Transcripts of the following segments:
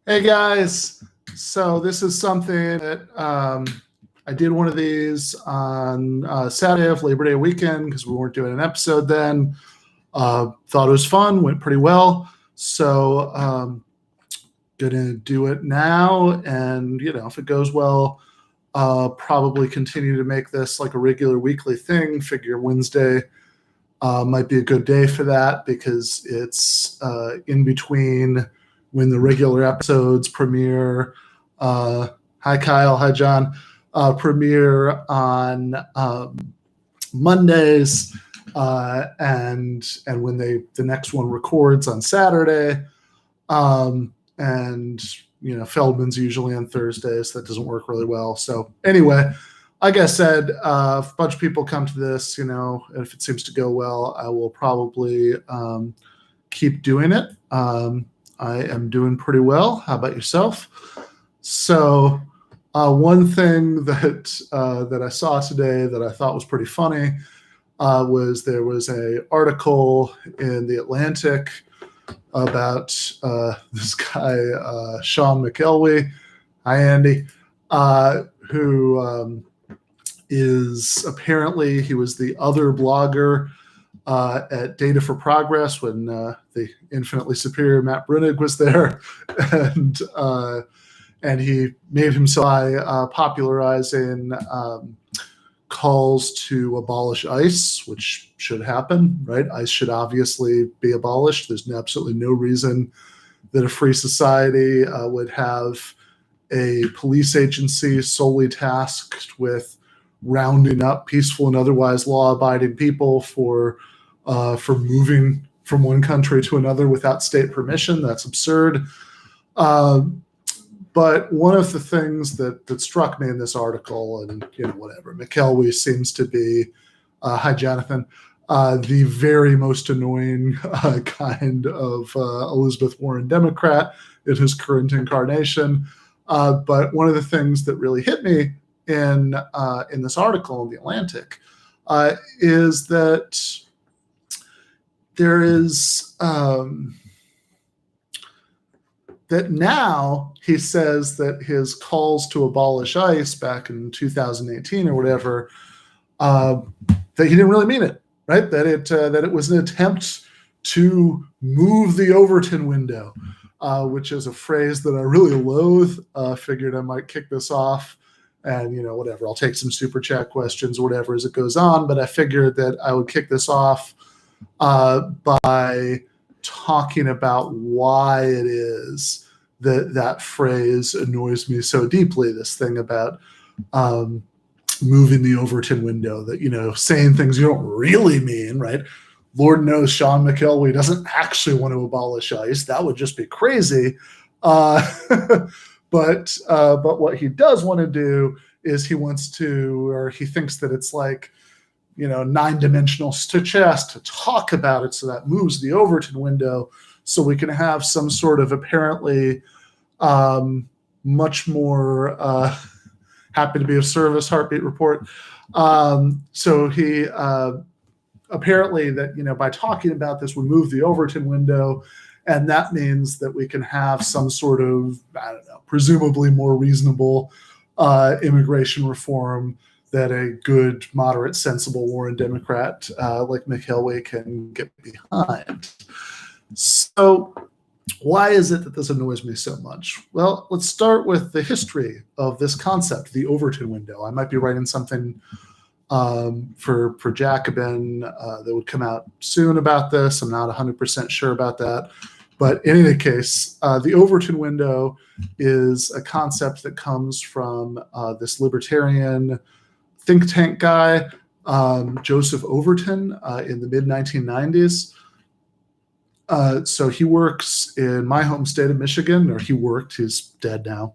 Hey guys, so this is something that I did one of these on Saturday of Labor Day weekend because we weren't doing an episode then. Thought it was fun, went pretty well. So gonna do it now, and if it goes well, probably continue to make this like a regular weekly thing. Figure Wednesday might be a good day for that because it's in between when the regular episodes premiere. Hi Kyle, hi John. Premiere on Mondays, and when the next one records on Saturday, and Feldman's usually on Thursdays. That doesn't work really well. So anyway, like I said, if a bunch of people come to this, if it seems to go well, I will probably keep doing it. I am doing pretty well. How about yourself? So one thing that I saw today that I thought was pretty funny was there was an article in the Atlantic about this guy, Sean McElwee. Hi, Andy. Who is apparently, he was the other blogger at Data for Progress when the infinitely superior Matt Brunig was there, and he made himself by popularizing calls to abolish ICE, which should happen, right? ICE should obviously be abolished. There's absolutely no reason that a free society would have a police agency solely tasked with rounding up peaceful and otherwise law-abiding people for moving from one country to another without state permission. That's absurd. But one of the things that struck me in this article, and whatever, McElwee seems to be, hi Jonathan, the very most annoying kind of Elizabeth Warren Democrat in his current incarnation. But one of the things that really hit me in this article in the Atlantic is that there is that now he says that his calls to abolish ICE back in 2018 or whatever, that he didn't really mean it, right? That it was an attempt to move the Overton window, which is a phrase that I really loathe. Figured I might kick this off, and whatever. I'll take some super chat questions or whatever as it goes on. But I figured that I would kick this off by talking about why it is that phrase annoys me so deeply. This thing about moving the Overton window, that saying things you don't really mean, right? Lord knows Sean McElwee doesn't actually want to abolish ICE. That would just be crazy. But what he does want to do is he thinks that it's like, 9-dimensional chess to talk about it. So that moves the Overton window so we can have some sort of apparently much more happy to be of service heartbeat report. So he apparently that, by talking about this, we move the Overton window, and that means that we can have some sort of, I don't know, presumably more reasonable immigration reform that a good, moderate, sensible Warren Democrat like McElwee can get behind. So why is it that this annoys me so much? Well, let's start with the history of this concept, the Overton window. I might be writing something for Jacobin that would come out soon about this. I'm not 100% sure about that. But in any case, the Overton window is a concept that comes from this libertarian think tank guy, Joseph Overton, in the mid-1990s. So he works in my home state of Michigan, or he worked, he's dead now.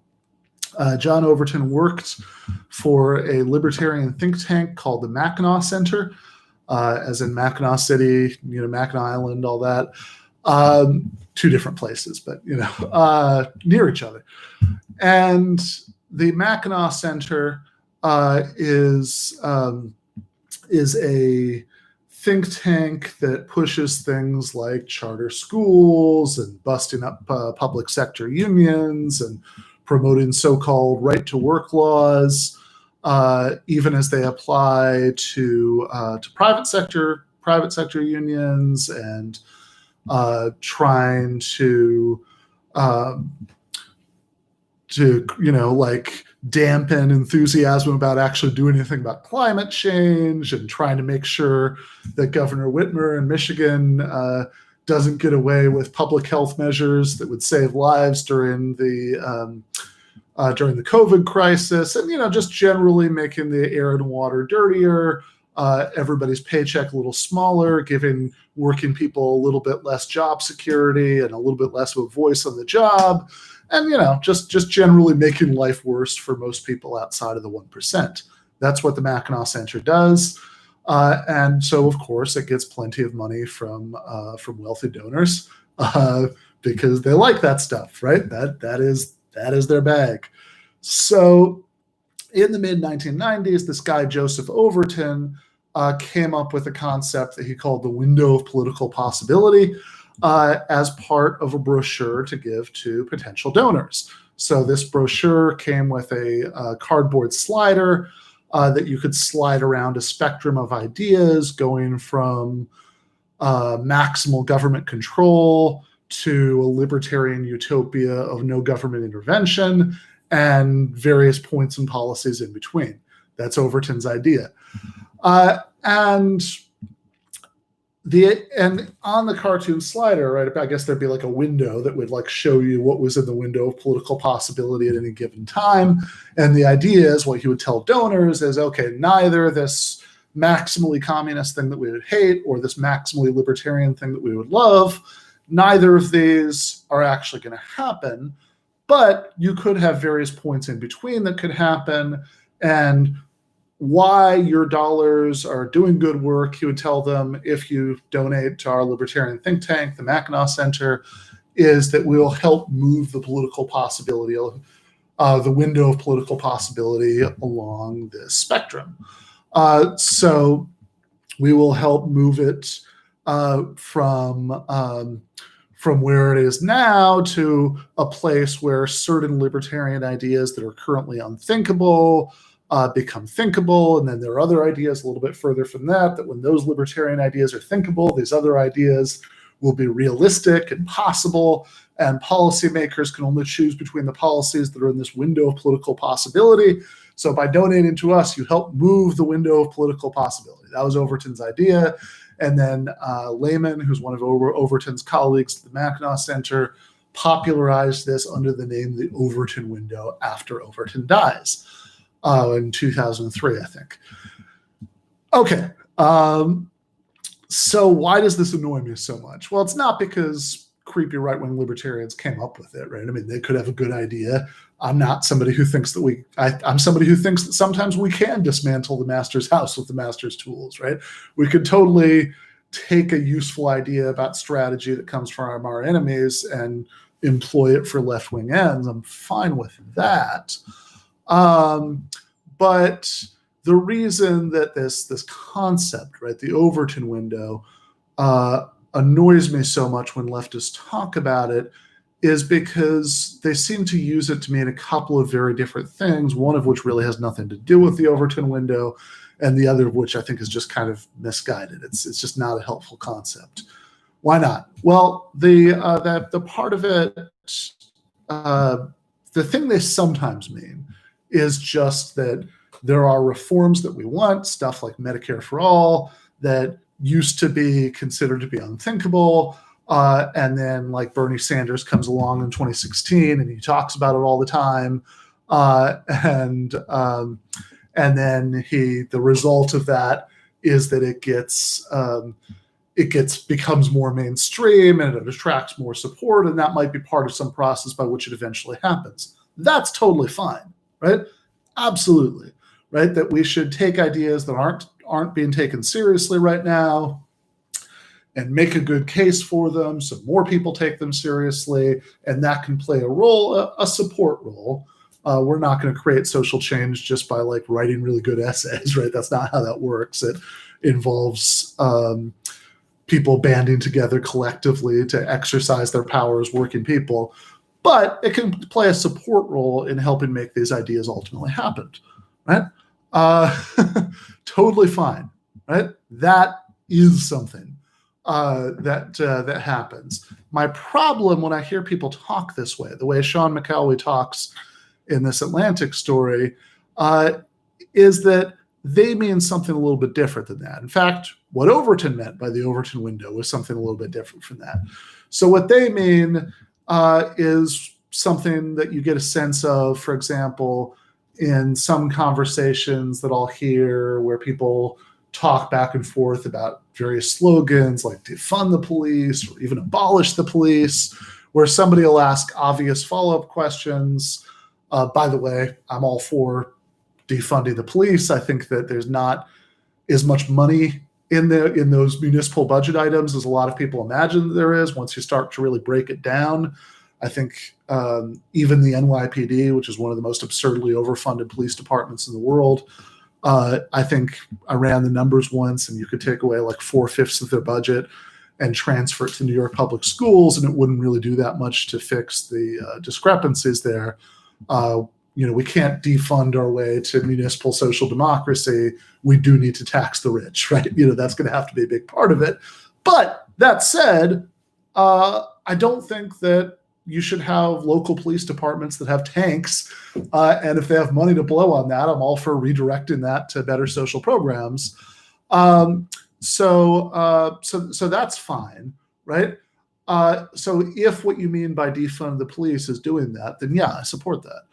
John Overton worked for a libertarian think tank called the Mackinac Center, as in Mackinac City, Mackinac Island, all that. Two different places, but near each other. And the Mackinac Center is a think tank that pushes things like charter schools and busting up public sector unions and promoting so-called right-to-work laws, even as they apply to private sector unions, and trying to like dampen enthusiasm about actually doing anything about climate change, and trying to make sure that Governor Whitmer in Michigan doesn't get away with public health measures that would save lives during the COVID crisis, and just generally making the air and water dirtier, everybody's paycheck a little smaller, giving working people a little bit less job security and a little bit less of a voice on the job, and just generally making life worse for most people outside of the 1%. That's what the Mackinac Center does, and so of course it gets plenty of money from wealthy donors because they like that stuff, right? That is their bag. So in the mid-1990s, this guy Joseph Overton came up with a concept that he called the window of political possibility, as part of a brochure to give to potential donors. So this brochure came with a cardboard slider that you could slide around a spectrum of ideas, going from maximal government control to a libertarian utopia of no government intervention, and various points and policies in between. That's Overton's idea. And on the cartoon slider, right, I guess there'd be like a window that would like show you what was in the window of political possibility at any given time. And the idea is, what he would tell donors is, okay, neither this maximally communist thing that we would hate or this maximally libertarian thing that we would love, neither of these are actually going to happen, but you could have various points in between that could happen, and why your dollars are doing good work, he would tell them, if you donate to our libertarian think tank, the Mackinac Center, is that we'll help move the political possibility, the window of political possibility along this spectrum. So we will help move it from where it is now to a place where certain libertarian ideas that are currently unthinkable become thinkable, and then there are other ideas a little bit further from that when those libertarian ideas are thinkable, these other ideas will be realistic and possible, and policymakers can only choose between the policies that are in this window of political possibility. So by donating to us, you help move the window of political possibility. That was Overton's idea. And then Lehman, who's one of Overton's colleagues at the Mackinac Center, popularized this under the name the Overton window after Overton dies in 2003, I think. Okay, so why does this annoy me so much? Well, it's not because creepy right-wing libertarians came up with it, right? I mean, they could have a good idea. I'm not somebody who thinks that I'm somebody who thinks that sometimes we can dismantle the master's house with the master's tools, right? We could totally take a useful idea about strategy that comes from our enemies and employ it for left-wing ends. I'm fine with that. But the reason that this concept, right, the Overton window, annoys me so much when leftists talk about it is because they seem to use it to mean a couple of very different things, one of which really has nothing to do with the Overton window, and the other of which I think is just kind of misguided. It's just not a helpful concept. Why not? Well, the part of it, the thing they sometimes mean is just that there are reforms that we want, stuff like Medicare for all, that used to be considered to be unthinkable. And then like Bernie Sanders comes along in 2016 and he talks about it all the time. And then the result of that is that it becomes more mainstream and it attracts more support. And that might be part of some process by which it eventually happens. That's totally fine, right? Absolutely, right? That we should take ideas that aren't being taken seriously right now and make a good case for them so more people take them seriously, and that can play a role, a support role. We're not going to create social change just by like writing really good essays, right? That's not how that works. involves people banding together collectively to exercise their power as working people. But it can play a support role in helping make these ideas ultimately happen, right? Totally fine, right? That is something that happens. My problem when I hear people talk this way, the way Sean McElwee talks in this Atlantic story, is that they mean something a little bit different than that. In fact, what Overton meant by the Overton window was something a little bit different from that. So what they mean is something that you get a sense of, for example, in some conversations that I'll hear where people talk back and forth about various slogans like defund the police or even abolish the police, where somebody will ask obvious follow-up questions. By the way, I'm all for defunding the police. I think that there's not as much money in those municipal budget items as a lot of people imagine there is once you start to really break it down. I think even the NYPD, which is one of the most absurdly overfunded police departments in the world, I think I ran the numbers once, and you could take away like 4/5 of their budget and transfer it to New York public schools, and it wouldn't really do that much to fix the discrepancies there. We can't defund our way to municipal social democracy. We do need to tax the rich, right? That's going to have to be a big part of it. But that said, I don't think that you should have local police departments that have tanks. And if they have money to blow on that, I'm all for redirecting that to better social programs. So that's fine, right? So if what you mean by defund the police is doing that, then yeah, I support that.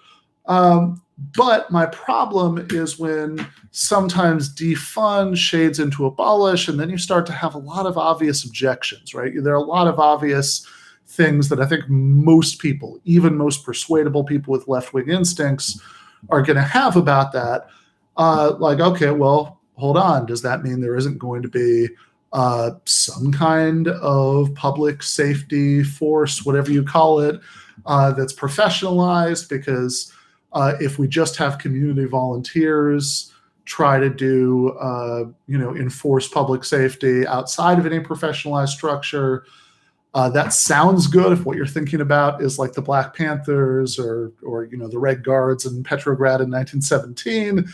But my problem is when sometimes defund shades into abolish, and then you start to have a lot of obvious objections, right? There are a lot of obvious things that I think most people, even most persuadable people with left-wing instincts, are going to have about that. Like, okay, well, hold on. Does that mean there isn't going to be some kind of public safety force, whatever you call it, that's professionalized? Because if we just have community volunteers try to do, enforce public safety outside of any professionalized structure, that sounds good if what you're thinking about is like the Black Panthers or the Red Guards in Petrograd in 1917.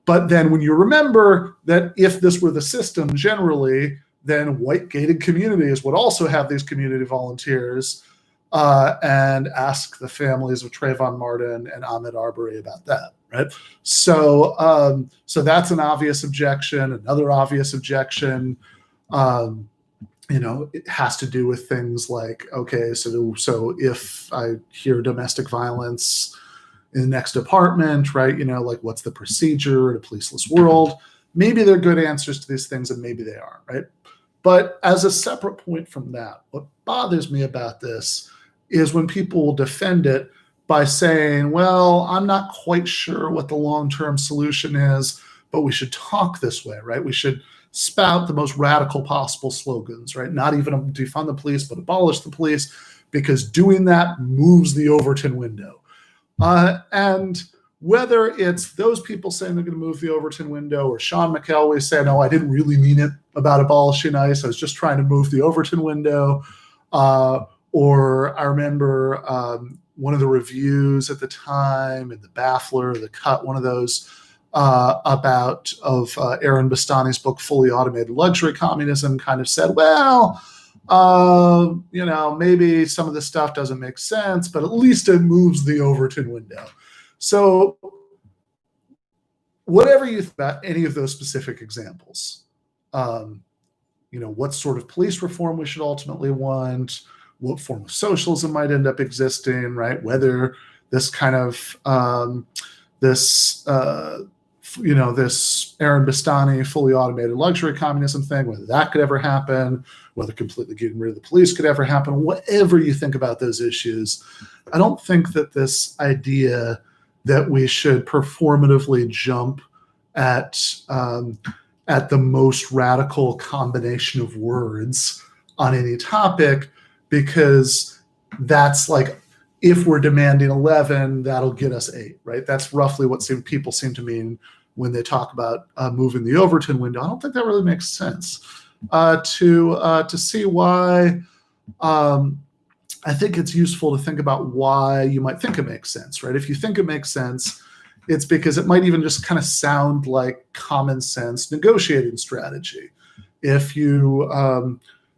But then when you remember that if this were the system generally, then white gated communities would also have these community volunteers, and ask the families of Trayvon Martin and Ahmaud Arbery about that, right? So that's an obvious objection. Another obvious objection, it has to do with things like, okay, so if I hear domestic violence in the next apartment, right, like what's the procedure in a policeless world? Maybe they're good answers to these things and maybe they aren't, right? But as a separate point from that, what bothers me about this is when people will defend it by saying, well, I'm not quite sure what the long-term solution is, but we should talk this way, right? We should spout the most radical possible slogans, right? Not even defund the police, but abolish the police, because doing that moves the Overton window. And whether it's those people saying they're going to move the Overton window, or Sean McElwee saying, no, I didn't really mean it about abolishing ICE, I was just trying to move the Overton window. Or I remember one of the reviews at the time in the Baffler, the Cut, one of those, of Aaron Bastani's book, Fully Automated Luxury Communism, kind of said, well, maybe some of this stuff doesn't make sense, but at least it moves the Overton window. So whatever you think about any of those specific examples, what sort of police reform we should ultimately want, what form of socialism might end up existing, right? Whether this kind of this Aaron Bastani fully automated luxury communism thing, whether that could ever happen, whether completely getting rid of the police could ever happen, whatever you think about those issues, I don't think that this idea that we should performatively jump at the most radical combination of words on any topic, because that's like, if we're demanding 11, that'll get us 8, right? That's roughly what people seem to mean when they talk about moving the Overton window. I don't think that really makes sense. To see why, I think it's useful to think about why you might think it makes sense, right? If you think it makes sense, it's because it might even just kind of sound like common sense negotiating strategy. If you're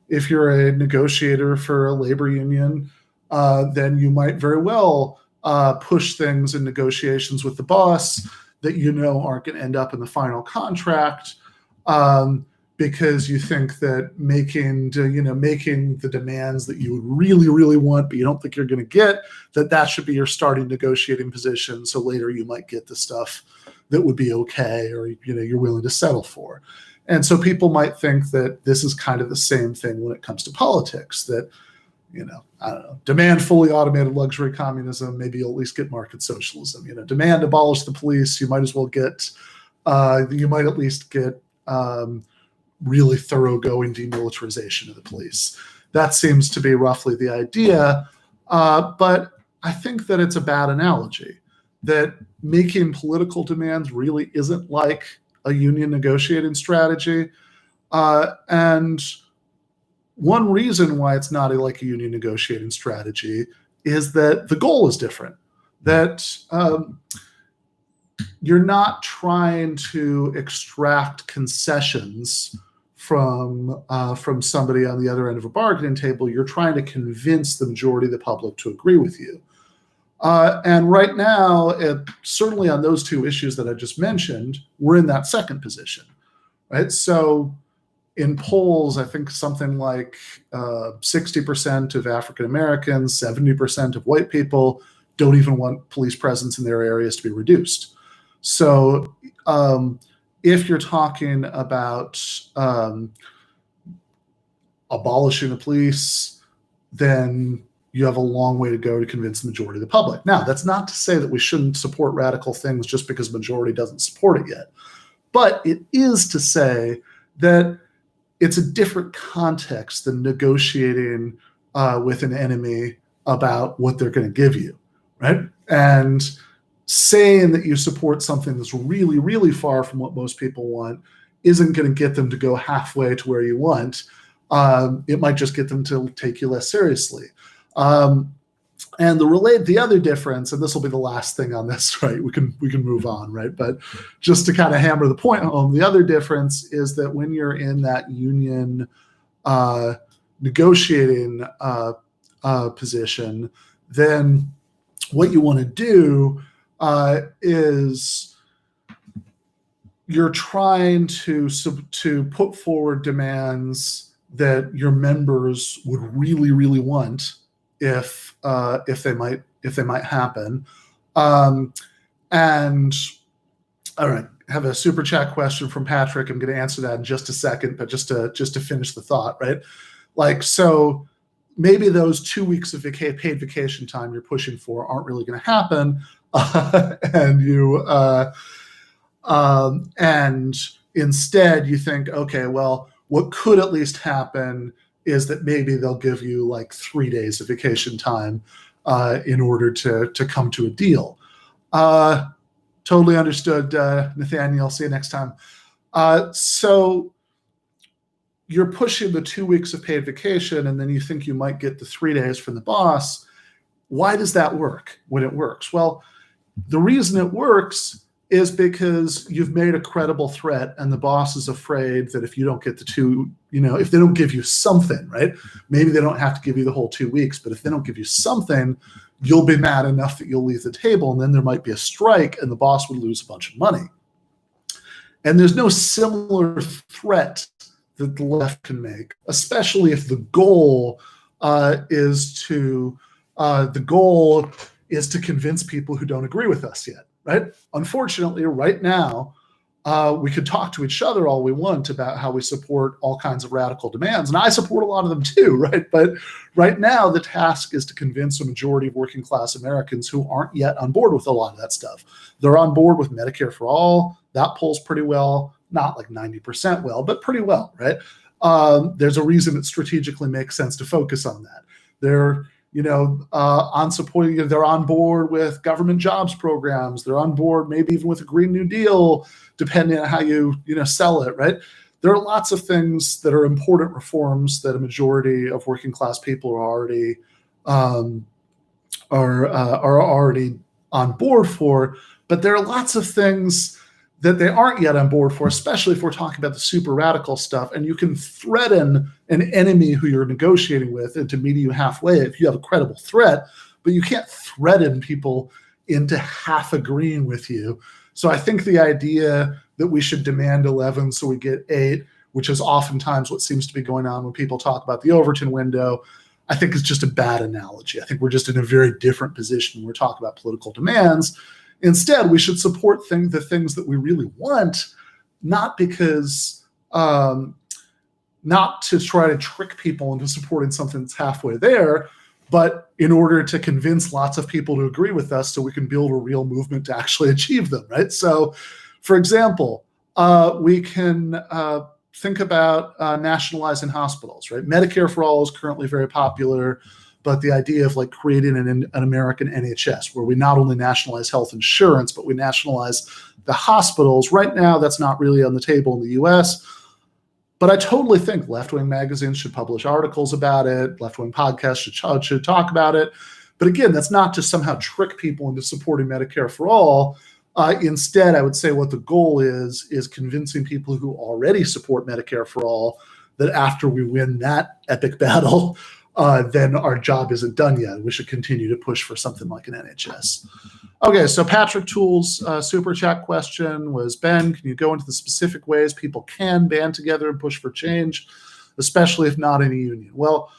a negotiator for a labor union, then you might very well push things in negotiations with the boss that you know aren't going to end up in the final contract, because you think that making the demands that you would really, really want, but you don't think you're going to get, that should be your starting negotiating position. So later you might get the stuff that would be okay, or you're willing to settle for. And so people might think that this is kind of the same thing when it comes to politics, that, I don't know, demand fully automated luxury communism, maybe you'll at least get market socialism. Demand abolish the police, you might at least get really thoroughgoing demilitarization of the police. That seems to be roughly the idea. But I think that it's a bad analogy, that making political demands really isn't like a union negotiating strategy. And one reason why it's not like a union negotiating strategy is that the goal is different, that you're not trying to extract concessions from somebody on the other end of a bargaining table. You're trying to convince the majority of the public to agree with you. And right now, certainly on those two issues that I just mentioned, we're in that second position, right? So in polls, I think something like 60% of African Americans, 70% of white people don't even want police presence in their areas to be reduced. So if you're talking about abolishing the police, then you have a long way to go to convince the majority of the public. Now, that's not to say that we shouldn't support radical things just because the majority doesn't support it yet. But it is to say that it's a different context than negotiating with an enemy about what they're going to give you, right? And saying that you support something that's really, really far from what most people want isn't going to get them to go halfway to where you want. It might just get them to take you less seriously. And the other difference, and this will be the last thing on this, right? We can move on, right? But just to kind of hammer the point home, the other difference is that when you're in that union negotiating position, then what you want to do is you're trying to put forward demands that your members would really, really want if they might happen. And all right, I have a super chat question from Patrick. I'm going to answer that in just a second, but just to finish the thought, right? Like, so maybe those 2 weeks of paid vacation time you're pushing for aren't really going to happen, and instead you think, okay, well, what could at least happen is that maybe they'll give you like 3 days of vacation time in order to come to a deal. Totally understood, Nathaniel. See you next time. So you're pushing the 2 weeks of paid vacation, and then you think you might get the 3 days from the boss. Why does that work when it works? Well, the reason it works is because you've made a credible threat, and the boss is afraid that if you don't get the if they don't give you something, right? Maybe they don't have to give you the whole 2 weeks, but if they don't give you something, you'll be mad enough that you'll leave the table, and then there might be a strike, and the boss would lose a bunch of money. And there's no similar threat that the left can make, especially if the goal is to convince people who don't agree with us yet. Right? Unfortunately, right now, we could talk to each other all we want about how we support all kinds of radical demands, and I support a lot of them too, right? But right now, the task is to convince a majority of working class Americans who aren't yet on board with a lot of that stuff. They're on board with Medicare for all. That polls pretty well, not like 90% well, but pretty well, right? There's a reason it strategically makes sense to focus on that. on supporting, they're on board with government jobs programs. They're on board maybe even with a Green New Deal, depending on how you sell it, right? There are lots of things that are important reforms that a majority of working class people are already already on board for, but there are lots of things that they aren't yet on board for, especially if we're talking about the super radical stuff. And you can threaten an enemy who you're negotiating with into meeting you halfway if you have a credible threat, but you can't threaten people into half agreeing with you. So I think the idea that we should demand 11 so we get 8, which is oftentimes what seems to be going on when people talk about the Overton window, I think is just a bad analogy. I think we're just in a very different position when we're talking about political demands. Instead, we should support the things that we really want, not because, not to try to trick people into supporting something that's halfway there, but in order to convince lots of people to agree with us so we can build a real movement to actually achieve them, right? So, for example, we can think about nationalizing hospitals, right? Medicare for all is currently very popular. But the idea of creating an American NHS where we not only nationalize health insurance, but we nationalize the hospitals. Right now, that's not really on the table in the US. But I totally think left-wing magazines should publish articles about it. Left-wing podcasts should talk about it. But again, that's not to somehow trick people into supporting Medicare for all. Instead, I would say what the goal is convincing people who already support Medicare for all that after we win that epic battle, then our job isn't done yet. We should continue to push for something like an NHS. Okay, so Patrick Toole's super chat question was, Ben, can you go into the specific ways people can band together and push for change, especially if not in a union? Well,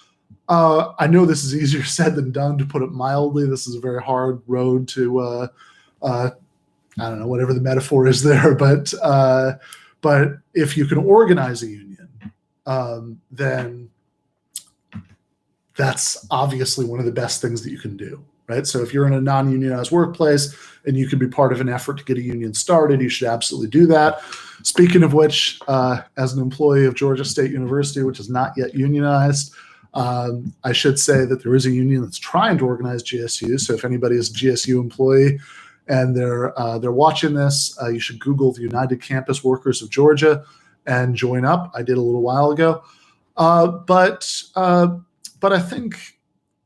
I know this is easier said than done, to put it mildly. This is a very hard road to, I don't know, whatever the metaphor is there, but if you can organize a union, then that's obviously one of the best things that you can do, right? So if you're in a non-unionized workplace and you can be part of an effort to get a union started, you should absolutely do that. Speaking of which, as an employee of Georgia State University, which is not yet unionized, I should say that there is a union that's trying to organize GSU. So if anybody is a GSU employee and they're watching this, you should Google the United Campus Workers of Georgia and join up. I did a little while ago. But I think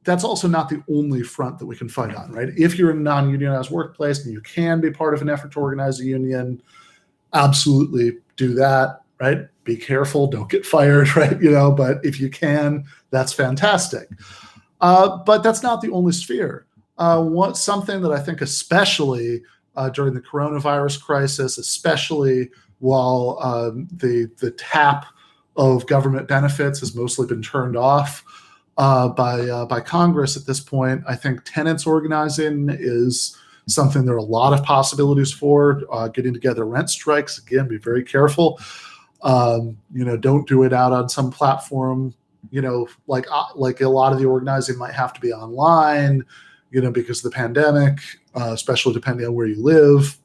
that's also not the only front that we can fight on, right? If you're in a non-unionized workplace and you can be part of an effort to organize a union, absolutely do that, right? Be careful, don't get fired, right? But if you can, that's fantastic. But that's not the only sphere. Something that I think especially during the coronavirus crisis, especially while the tap of government benefits has mostly been turned off by Congress at this point, I think tenants organizing is something there are a lot of possibilities for. Getting together rent strikes, again, be very careful. Don't do it out on some platform, like a lot of the organizing might have to be online, because of the pandemic, especially depending on where you live.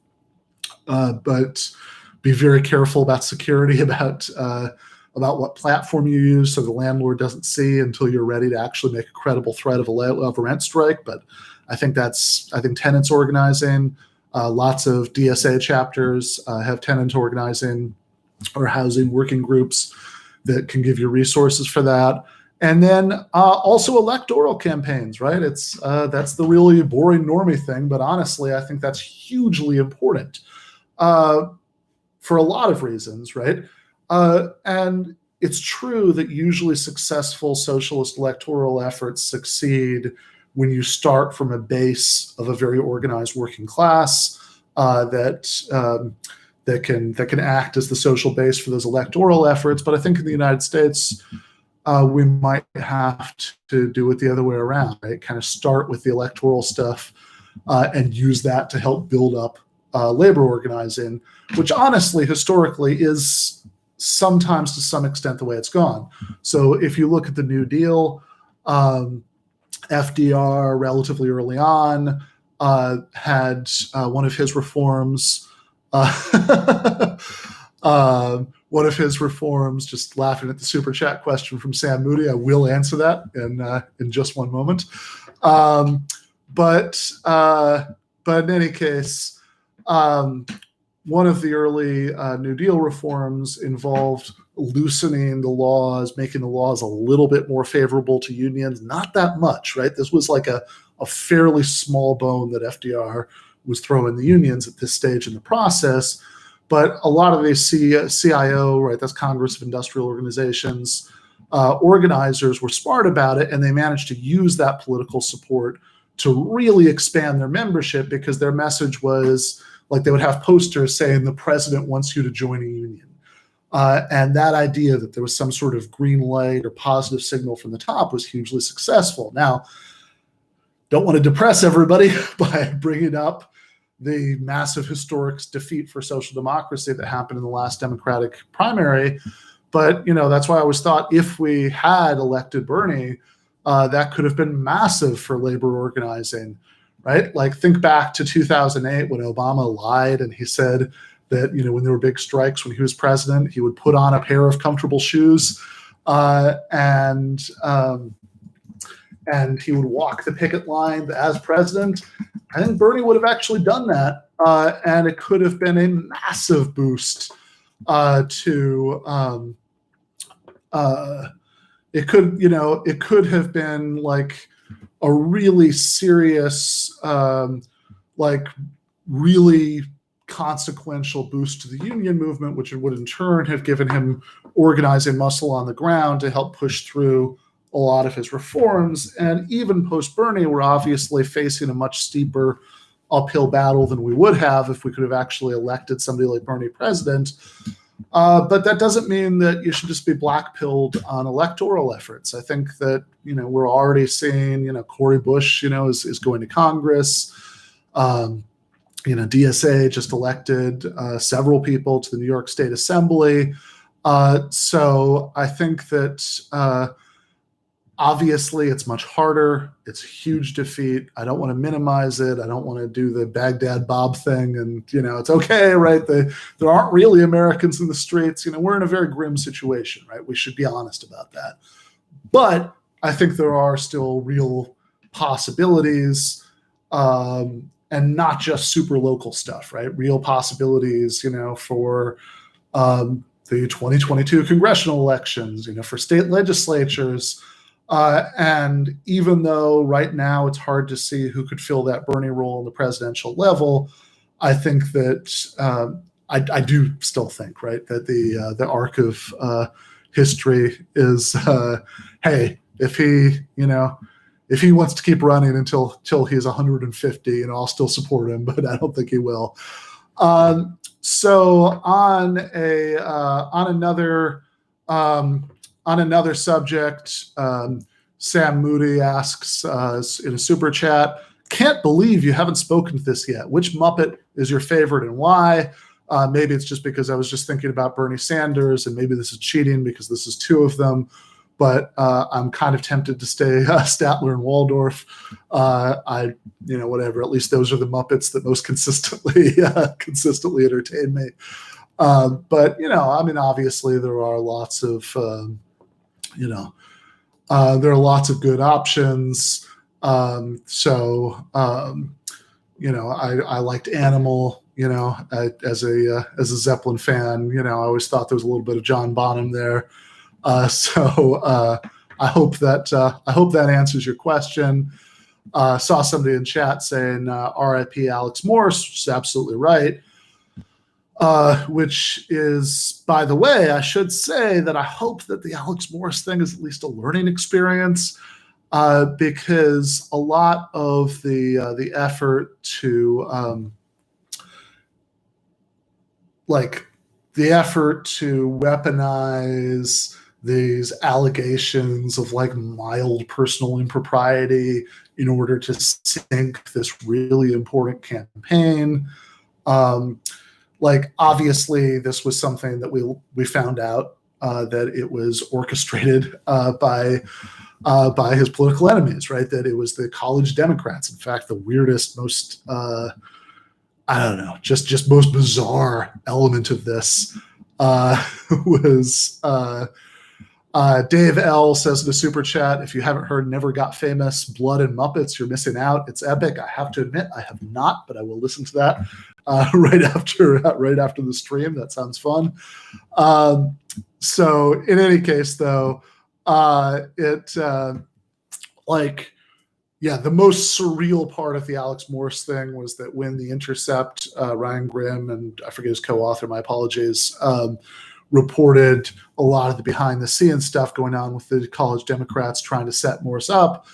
But be very careful about security, about what platform you use, so the landlord doesn't see until you're ready to actually make a credible threat of a rent strike. But I think tenants organizing, lots of DSA chapters have tenant organizing or housing working groups that can give you resources for that. And then also electoral campaigns, right? That's the really boring normie thing, but honestly, I think that's hugely important for a lot of reasons, right? And it's true that usually successful socialist electoral efforts succeed when you start from a base of a very organized working class that can act as the social base for those electoral efforts. But I think in the United States, we might have to do it the other way around, right? Kind of start with the electoral stuff and use that to help build up labor organizing, which honestly, historically, is sometimes to some extent the way it's gone. So if you look at the New Deal, FDR relatively early on had one of his reforms one of his reforms, just laughing at the super chat question from Sam Moody. I will answer that in just one moment. But in any case, one of the early New Deal reforms involved loosening the laws, making the laws a little bit more favorable to unions. Not that much, right? This was like a fairly small bone that FDR was throwing the unions at this stage in the process. But a lot of these CIO, right, that's Congress of Industrial Organizations, organizers were smart about it, and they managed to use that political support to really expand their membership, because their message was, like, they would have posters saying the president wants you to join a union. And that idea that there was some sort of green light or positive signal from the top was hugely successful. Now, don't want to depress everybody by bringing up the massive historic defeat for social democracy that happened in the last Democratic primary. But, that's why I always thought if we had elected Bernie, that could have been massive for labor organizing, right? Like, think back to 2008 when Obama lied and he said that, when there were big strikes when he was president, he would put on a pair of comfortable shoes and he would walk the picket line as president. I think Bernie would have actually done that, and it could have been a massive boost to it could have been like a really serious, really consequential boost to the union movement, which would in turn have given him organizing muscle on the ground to help push through a lot of his reforms. And even post-Bernie, we're obviously facing a much steeper uphill battle than we would have if we could have actually elected somebody like Bernie president. But that doesn't mean that you should just be black-pilled on electoral efforts. I think that, we're already seeing, Cory Bush, is going to Congress. DSA just elected several people to the New York State Assembly. So I think that obviously it's much harder. It's a huge defeat. I don't want to minimize it. I don't want to do the Baghdad Bob thing and, it's okay, right? There aren't really Americans in the streets. We're in a very grim situation, right? We should be honest about that. But I think there are still real possibilities, and not just super local stuff, right? Real possibilities, for the 2022 congressional elections, for state legislatures. And even though right now it's hard to see who could fill that Bernie role on the presidential level, I think that I do still think, right, that the arc of history is, hey, if he wants to keep running until he's 150, I'll still support him, but I don't think he will. So on another subject, Sam Moody asks in a super chat, can't believe you haven't spoken to this yet. Which Muppet is your favorite and why? Maybe it's just because I was just thinking about Bernie Sanders, and maybe this is cheating because this is two of them. But I'm kind of tempted to stay Statler and Waldorf. Whatever. At least those are the Muppets that most consistently entertain me. But obviously there are lots of good options. I liked Animal. As a Zeppelin fan, I always thought there was a little bit of John Bonham there. I hope that answers your question. Saw somebody in chat saying R.I.P. Alex Morse, which is absolutely right. Which is, by the way, I should say that I hope that the Alex Morse thing is at least a learning experience, because a lot of the effort to weaponize these allegations of mild personal impropriety in order to sink this really important campaign. Obviously this was something that we found out that it was orchestrated by his political enemies, right? That it was the college Democrats. In fact, the weirdest, most just most bizarre element of this was Dave L says in the super chat, if you haven't heard Never Got Famous, Blood and Muppets, you're missing out. It's epic. I have to admit, I have not, but I will listen to that right after the stream. That sounds fun. So in any case, though, the most surreal part of the Alex Morse thing was that when The Intercept, Ryan Grimm, and I forget his co-author, my apologies, reported a lot of the behind-the-scenes stuff going on with the college Democrats trying to set Morse up,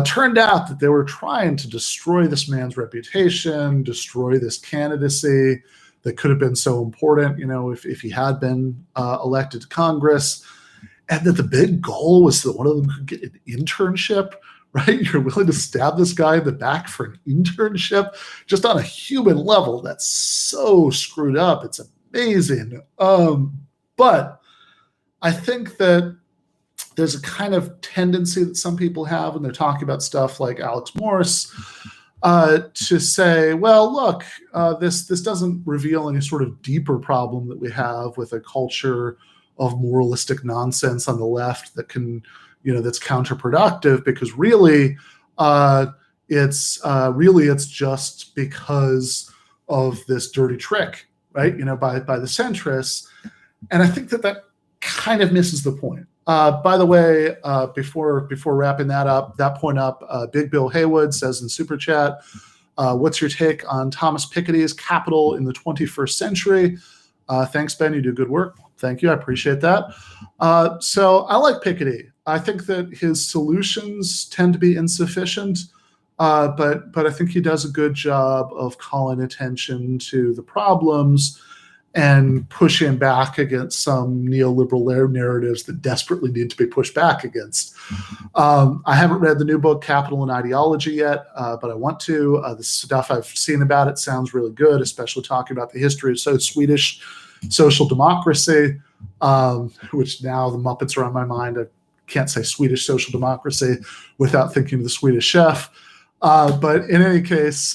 turned out that they were trying to destroy this man's reputation, destroy this candidacy that could have been so important, if he had been elected to Congress, and that the big goal was that one of them could get an internship. Right? You're willing to stab this guy in the back for an internship just on a human level. That's so screwed up. It's amazing. But I think that there's a kind of tendency that some people have when they're talking about stuff like Alex Morse to say, well, look, this doesn't reveal any sort of deeper problem that we have with a culture of moralistic nonsense on the left that can that's counterproductive, because really it's just because of this dirty trick, right? By the centrists. And I think that kind of misses the point. By the way, before wrapping that point up, Big Bill Haywood says in Super Chat, what's your take on Thomas Piketty's Capital in the 21st Century? Thanks, Ben. You do good work. Thank you. I appreciate that. So I like Piketty. I think that his solutions tend to be insufficient, but I think he does a good job of calling attention to the problems and pushing back against some neoliberal narratives that desperately need to be pushed back against. I haven't read the new book, Capital and Ideology, yet, but I want to. The stuff I've seen about it sounds really good, especially talking about the history of Swedish social democracy, which now the Muppets are on my mind. I can't say Swedish social democracy without thinking of the Swedish Chef. But in any case,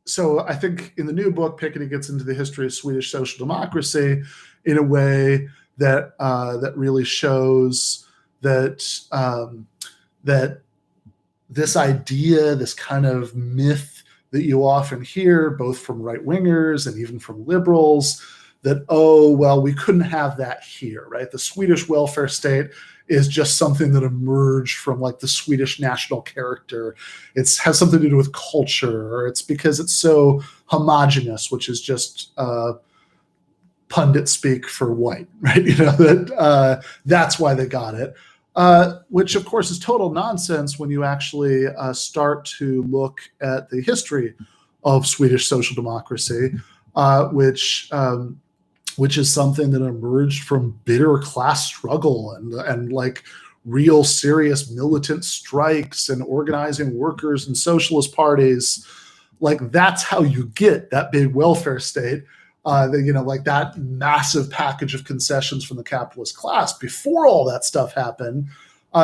so I think in the new book, Piketty gets into the history of Swedish social democracy in a way that that really shows that that this idea, this kind of myth that you often hear, both from right-wingers and even from liberals, that, oh, well, we couldn't have that here, right? The Swedish welfare state is just something that emerged from like the Swedish national character. It has something to do with culture, or it's because it's so homogenous, which is just pundit speak for white, right? That's why they got it, which of course is total nonsense when you actually start to look at the history of Swedish social democracy, which is something that emerged from bitter class struggle and like real serious militant strikes and organizing workers and socialist parties. Like that's how you get that big welfare state, like that massive package of concessions from the capitalist class. Before all that stuff happened,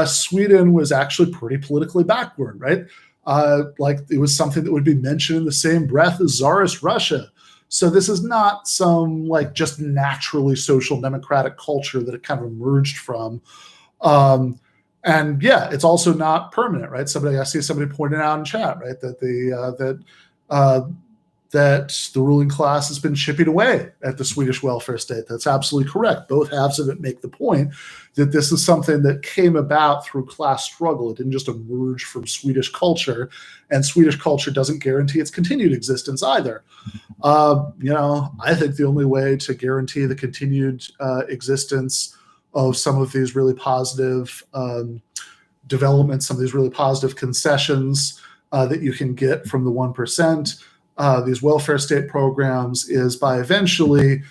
Sweden was actually pretty politically backward, right? Like it was something that would be mentioned in the same breath as Tsarist Russia. So this is not some like just naturally social democratic culture that it kind of emerged from. And yeah, it's also not permanent, right? I see somebody pointed out in chat, right, that that the ruling class has been chipping away at the Swedish welfare state. That's absolutely correct. Both halves of it make the point that this is something that came about through class struggle. It didn't just emerge from Swedish culture, and Swedish culture doesn't guarantee its continued existence either. I think the only way to guarantee the continued existence of some of these really positive developments, some of these really positive concessions that you can get from the 1%, these welfare state programs, is by eventually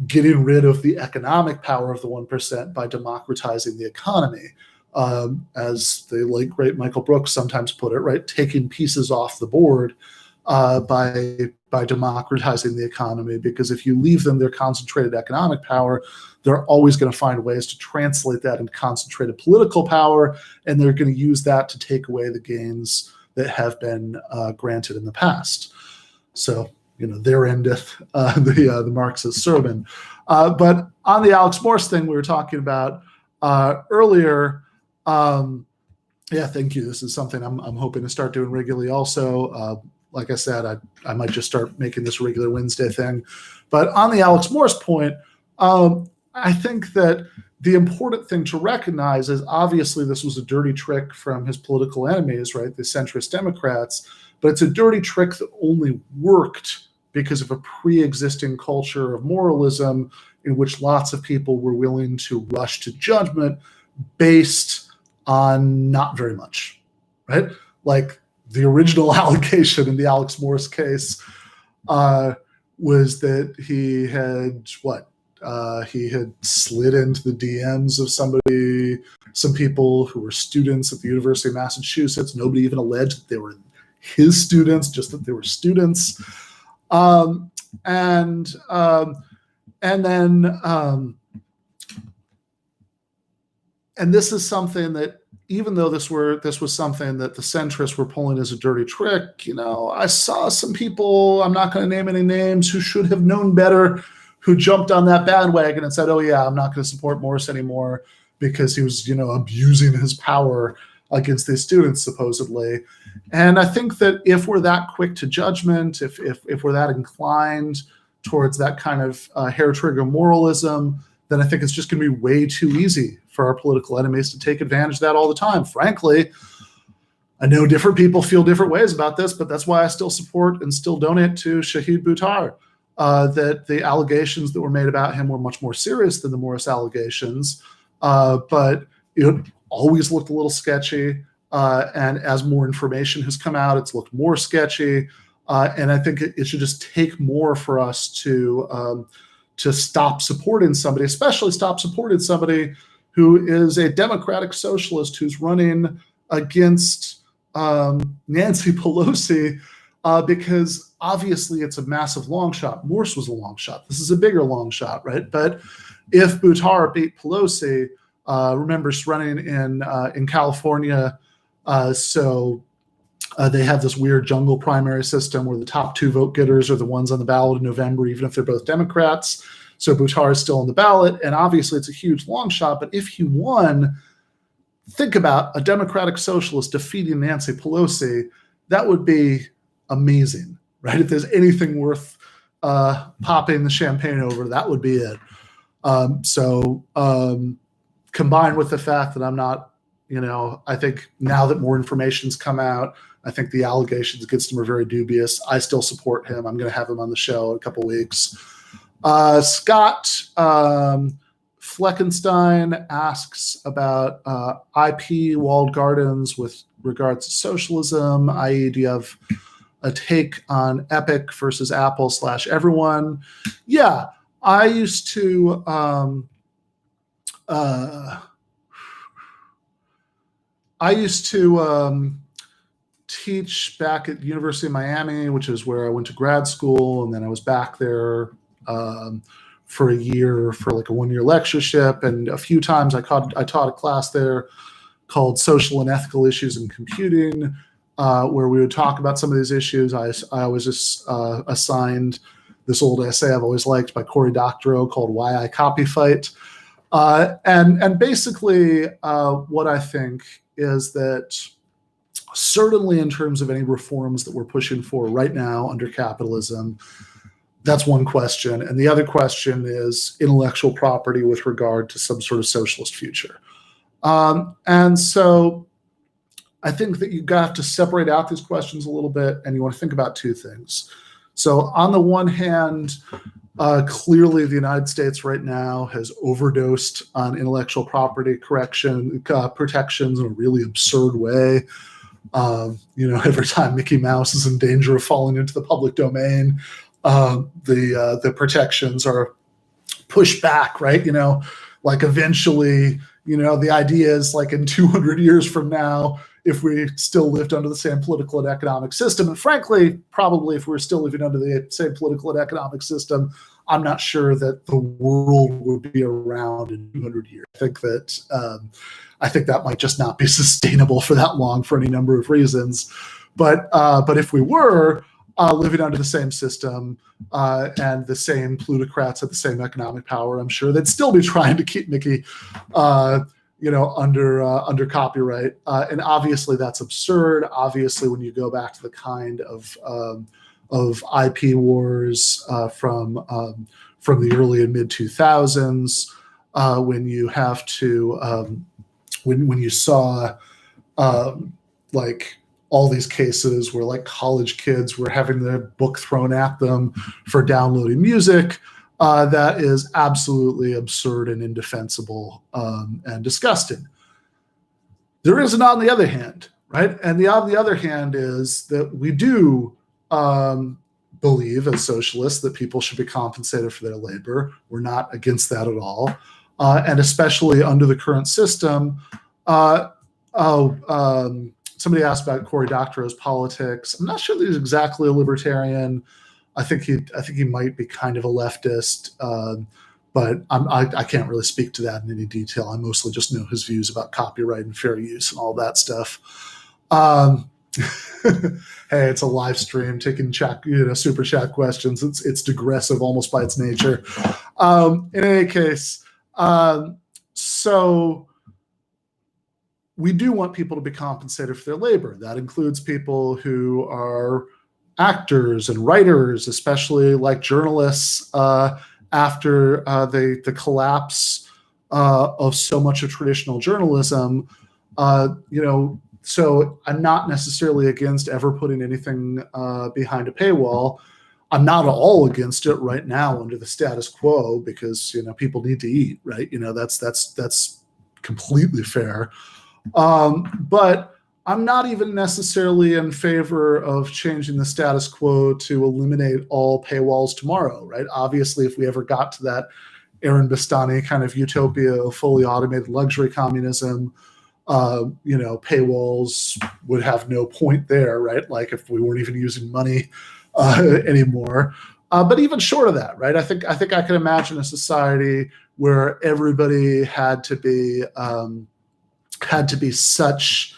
getting rid of the economic power of the 1% by democratizing the economy. As the late great Michael Brooks sometimes put it, right, taking pieces off the board by democratizing the economy, because if you leave them their concentrated economic power, they're always going to find ways to translate that into concentrated political power, and they're going to use that to take away the gains that have been granted in the past. So there endeth the Marxist sermon. But on the Alex Morse thing we were talking about earlier, yeah, thank you. This is something I'm hoping to start doing regularly also. Like I said, I might just start making this a regular Wednesday thing. But on the Alex Morse point, I think that the important thing to recognize is obviously this was a dirty trick from his political enemies, right? The centrist Democrats, but it's a dirty trick that only worked because of a pre-existing culture of moralism in which lots of people were willing to rush to judgment based on not very much, right? Like the original allegation in the Alex Morse case was that he had he had slid into the DMs of some people who were students at the University of Massachusetts. Nobody even alleged that they were his students, just that they were students. And this is something that, even though this was something that the centrists were pulling as a dirty trick, I saw some people, I'm not going to name any names, who should have known better, who jumped on that bandwagon and said, oh yeah, I'm not going to support Morse anymore because he was, abusing his power against these students, supposedly. And I think that if we're that quick to judgment, if we're that inclined towards that kind of hair trigger moralism, then I think it's just going to be way too easy for our political enemies to take advantage of that all the time. Frankly, I know different people feel different ways about this, but that's why I still support and still donate to Shahid Buttar. That the allegations that were made about him were much more serious than the Morse allegations, but it always looked a little sketchy. And as more information has come out, it's looked more sketchy. And I think it should just take more for us to stop supporting somebody, especially stop supporting somebody who is a democratic socialist who's running against Nancy Pelosi, because obviously it's a massive long shot. Morse was a long shot. This is a bigger long shot, right? But if Buttar beat Pelosi, remember she's running in California, so they have this weird jungle primary system where the top two vote getters are the ones on the ballot in November, even if they're both Democrats. So Buttar is still on the ballot, and obviously it's a huge long shot. But if he won, think about a democratic socialist defeating Nancy Pelosi. That would be amazing, right? If there's anything worth popping the champagne over, that would be it. Combined with the fact that I'm not, I think now that more information's come out, I think the allegations against him are very dubious. I still support him. I'm going to have him on the show in a couple weeks. Scott Fleckenstein asks about IP walled gardens with regards to socialism, i.e. do you have a take on Epic versus Apple / everyone? Yeah, I used to teach back at the University of Miami, which is where I went to grad school, and then I was back there for a year for like a 1-year lectureship, and a few times I taught a class there called Social and Ethical Issues in Computing, where we would talk about some of these issues. I always just assigned this old essay I've always liked by Cory Doctorow called Why I Copy Fight. And basically what I think is that certainly in terms of any reforms that we're pushing for right now under capitalism, that's one question. And the other question is intellectual property with regard to some sort of socialist future. And so I think that you've got to separate out these questions a little bit, and you want to think about two things. So on the one hand, clearly the United States right now has overdosed on intellectual property protections in a really absurd way. Every time Mickey Mouse is in danger of falling into the public domain, the protections are pushed back, right? Like eventually, the idea is like in 200 years from now, if we still lived under the same political and economic system, and frankly, probably if we were still living under the same political and economic system, I'm not sure that the world would be around in 200 years. I think that might just not be sustainable for that long for any number of reasons. But if we were, living under the same system and the same plutocrats at the same economic power, I'm sure they'd still be trying to keep Mickey, under copyright. And obviously that's absurd. Obviously, when you go back to the kind of IP wars from the early and mid 2000s, when you have to when you saw like all these cases where like college kids were having their book thrown at them for downloading music, that is absolutely absurd and indefensible and disgusting. There is an on the other hand, right? And the on the other hand is that we do believe as socialists that people should be compensated for their labor. We're not against that at all. And especially under the current system, somebody asked about Cory Doctorow's politics. I'm not sure that he's exactly a libertarian. I think he might be kind of a leftist, but I can't really speak to that in any detail. I mostly just know his views about copyright and fair use and all that stuff. Hey, it's a live stream taking super chat questions. It's digressive almost by its nature. In any case, so we do want people to be compensated for their labor. That includes people who are actors and writers, especially like journalists after the collapse of so much of traditional journalism. So I'm not necessarily against ever putting anything behind a paywall. I'm not at all against it right now under the status quo because people need to eat, right? That's completely fair. But I'm not even necessarily in favor of changing the status quo to eliminate all paywalls tomorrow, right? Obviously, if we ever got to that Aaron Bastani kind of utopia of fully automated luxury communism, paywalls would have no point there, right? Like if we weren't even using money anymore. But even short of that, right? I think I can imagine a society where everybody had to be such,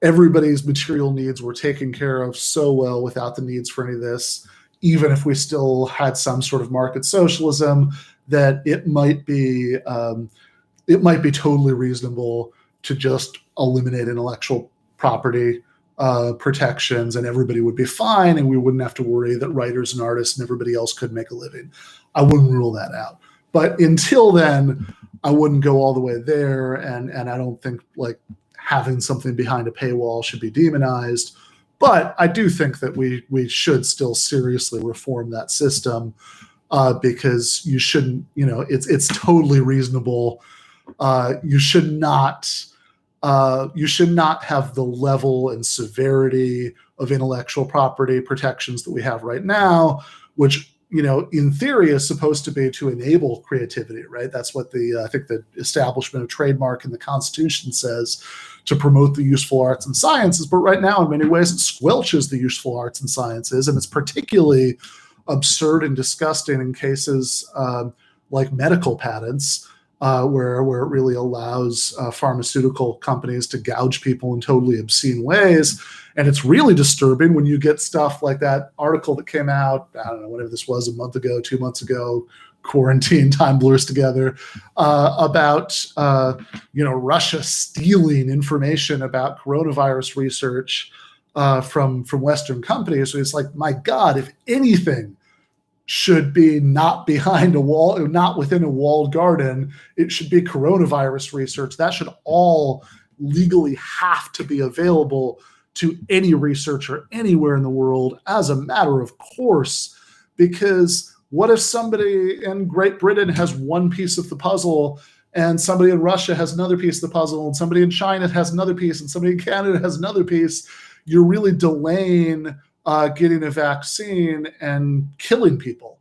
everybody's material needs were taken care of so well without the needs for any of this, even if we still had some sort of market socialism, that it might be totally reasonable to just eliminate intellectual property protections and everybody would be fine and we wouldn't have to worry that writers and artists and everybody else could make a living. I wouldn't rule that out. But until then, I wouldn't go all the way there, and I don't think like having something behind a paywall should be demonized. But I do think that we should still seriously reform that system because you shouldn't, it's totally reasonable. You should not have the level and severity of intellectual property protections that we have right now, which in theory is supposed to be to enable creativity, right? That's what I think the establishment of trademark in the Constitution says, to promote the useful arts and sciences. But right now, in many ways, it squelches the useful arts and sciences. And it's particularly absurd and disgusting in cases like medical patents, where it really allows pharmaceutical companies to gouge people in totally obscene ways. And it's really disturbing when you get stuff like that article that came out, I don't know, whatever this was, a month ago, 2 months ago, quarantine, time blurs together, about Russia stealing information about coronavirus research from Western companies. So it's like, my God, if anything should be not behind a wall, not within a walled garden, it should be coronavirus research. That should all legally have to be available to any researcher anywhere in the world as a matter of course. Because what if somebody in Great Britain has one piece of the puzzle and somebody in Russia has another piece of the puzzle and somebody in China has another piece and somebody in Canada has another piece? You're really delaying getting a vaccine and killing people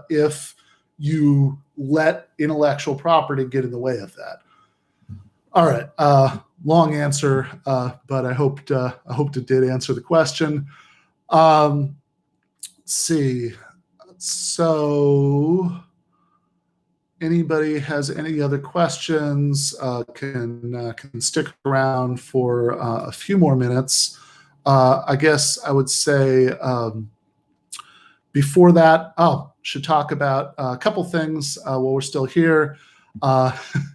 if you let intellectual property get in the way of that. All right, long answer, but I hoped it did answer the question. Let's see. So, anybody has any other questions can stick around for a few more minutes. I guess I would say before that, should talk about a couple things while we're still here.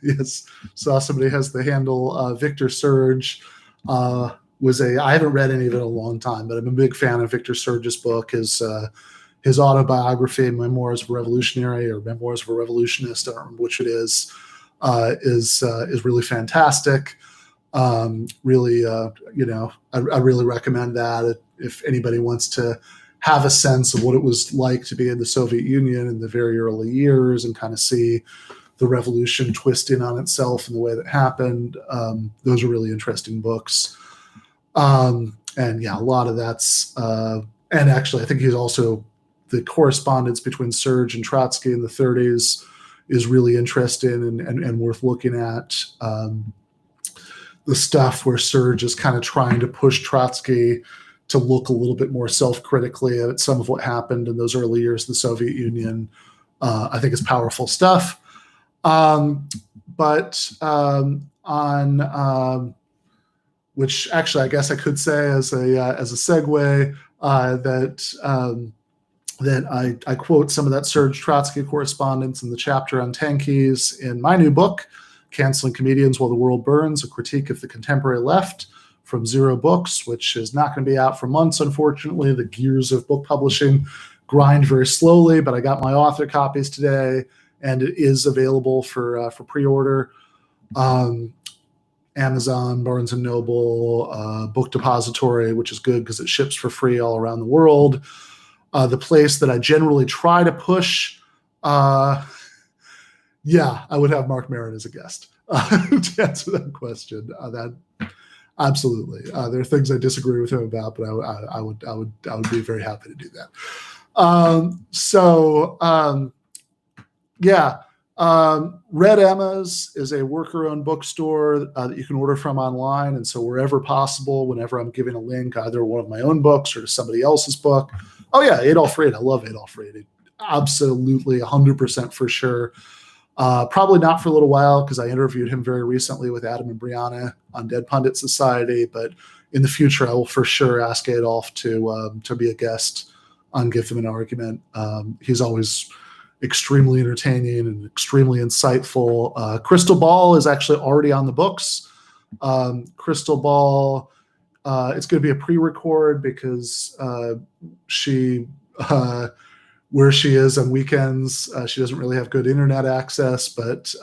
Yes, saw somebody has the handle Victor Surge. I haven't read any of it in a long time, but I'm a big fan of Victor Surge's book. His autobiography, Memoirs of a Revolutionary or Memoirs of a Revolutionist, I don't remember which it is really fantastic. Really, I really recommend that if anybody wants to have a sense of what it was like to be in the Soviet Union in the very early years and kind of see the revolution twisting on itself in the way that happened. Those are really interesting books. And yeah, a lot of that's, and actually I think he's also, the correspondence between Serge and Trotsky in the 30s is really interesting and worth looking at. The stuff where Serge is kind of trying to push Trotsky to look a little bit more self-critically at some of what happened in those early years of the Soviet Union, I think is powerful stuff. Which actually I guess I could say as a segue that I quote some of that Serge Trotsky correspondence in the chapter on tankies in my new book, Canceling Comedians While the World Burns, a critique of the contemporary left, from Zero Books, which is not going to be out for months, unfortunately. The gears of book publishing grind very slowly, but I got my author copies today, and it is available for pre-order. Amazon, Barnes & Noble, Book Depository, which is good because it ships for free all around the world. The place that I generally try to push, I would have Mark Maron as a guest to answer that question. That absolutely. There are things I disagree with him about, but I would be very happy to do that. Red Emma's is a worker-owned bookstore that you can order from online, and so wherever possible, whenever I'm giving a link, either one of my own books or to somebody else's book. Oh yeah, Adolf Reed. I love Adolf Reed. Absolutely, 100% for sure. Probably not for a little while because I interviewed him very recently with Adam and Brianna on Dead Pundit Society, but in the future I will for sure ask Adolf to be a guest on Give Them an Argument. He's always extremely entertaining and extremely insightful. Crystal Ball is actually already on the books. Crystal Ball, it's going to be a pre-record because she where she is on weekends, she doesn't really have good internet access, but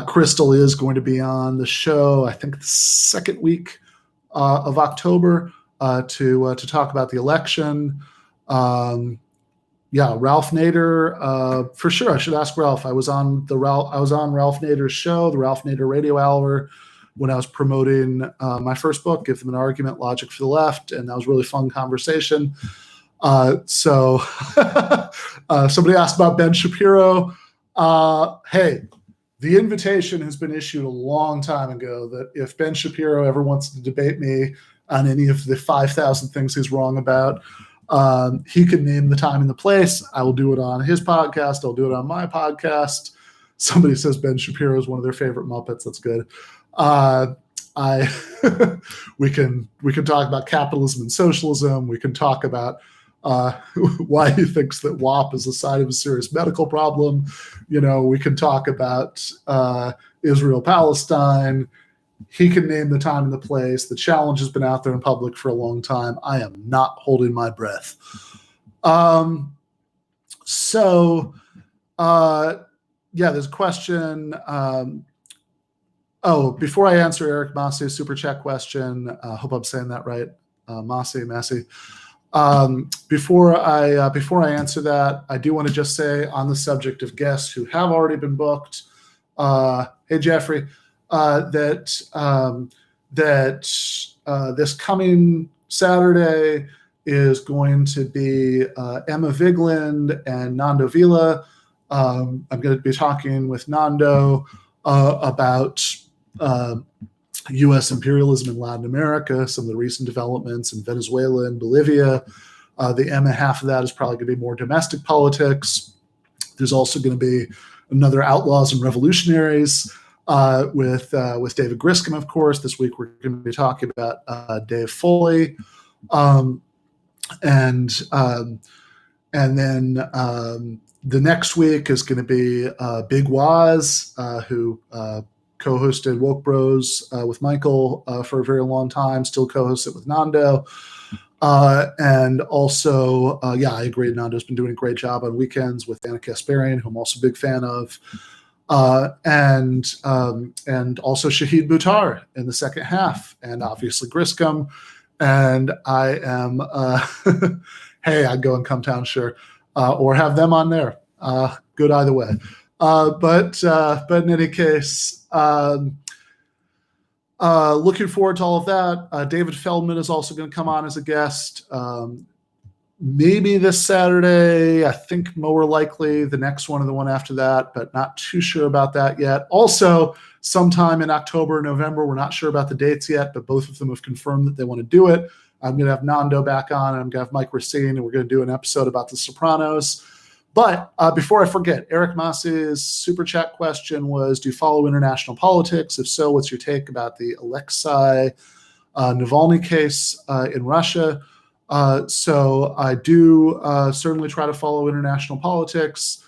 Crystal is going to be on the show, I think the second week of October to talk about the election. Ralph Nader, for sure. I should ask Ralph. I was on Ralph Nader's show, the Ralph Nader Radio Hour, when I was promoting my first book, Give Them an Argument, Logic for the Left, and that was a really fun conversation. Somebody asked about Ben Shapiro. Hey, the invitation has been issued a long time ago that if Ben Shapiro ever wants to debate me on any of the 5,000 things he's wrong about, he can name the time and the place. I will do it on his podcast. I'll do it on my podcast. Somebody says Ben Shapiro is one of their favorite Muppets. That's good. We can talk about capitalism and socialism. We can talk about why he thinks that WAP is a sign of a serious medical problem. We can talk about Israel-Palestine. He can name the time and the place. The challenge has been out there in public for a long time. I am not holding my breath. There's a question. Before I answer Eric Massey's super chat question, I hope I'm saying that right. Massey. Before I answer that, I do want to just say on the subject of guests who have already been booked. Hey Jeffrey, that this coming Saturday is going to be Emma Vigeland and Nando Vila. I'm going to be talking with Nando about U.S. imperialism in Latin America, some of the recent developments in Venezuela and Bolivia. The Emma half of that is probably going to be more domestic politics. There's also going to be another Outlaws and Revolutionaries. with David Griscom, of course. This week we're going to be talking about Dave Foley, and then the next week is going to be Big Waz, who co-hosted Woke Bros with Michael for a very long time, still co-hosts it with Nando. And also, I agree, Nando's been doing a great job on weekends with Anna Kasparian, who I'm also a big fan of. And also Shahid Buttar in the second half, and obviously Griscom. And I am, hey, I'd go and come town, sure, or have them on there. Good either way. But in any case, looking forward to all of that. David Feldman is also going to come on as a guest. Maybe this Saturday, I think more likely the next one or the one after that, but not too sure about that yet. Also, sometime in October or November, we're not sure about the dates yet, but both of them have confirmed that they want to do it. I'm going to have Nando back on, and I'm going to have Mike Racine, and we're going to do an episode about The Sopranos. But before I forget, Eric Massey's super chat question was, do you follow international politics? If so, what's your take about the Alexei Navalny case in Russia? So I do certainly try to follow international politics,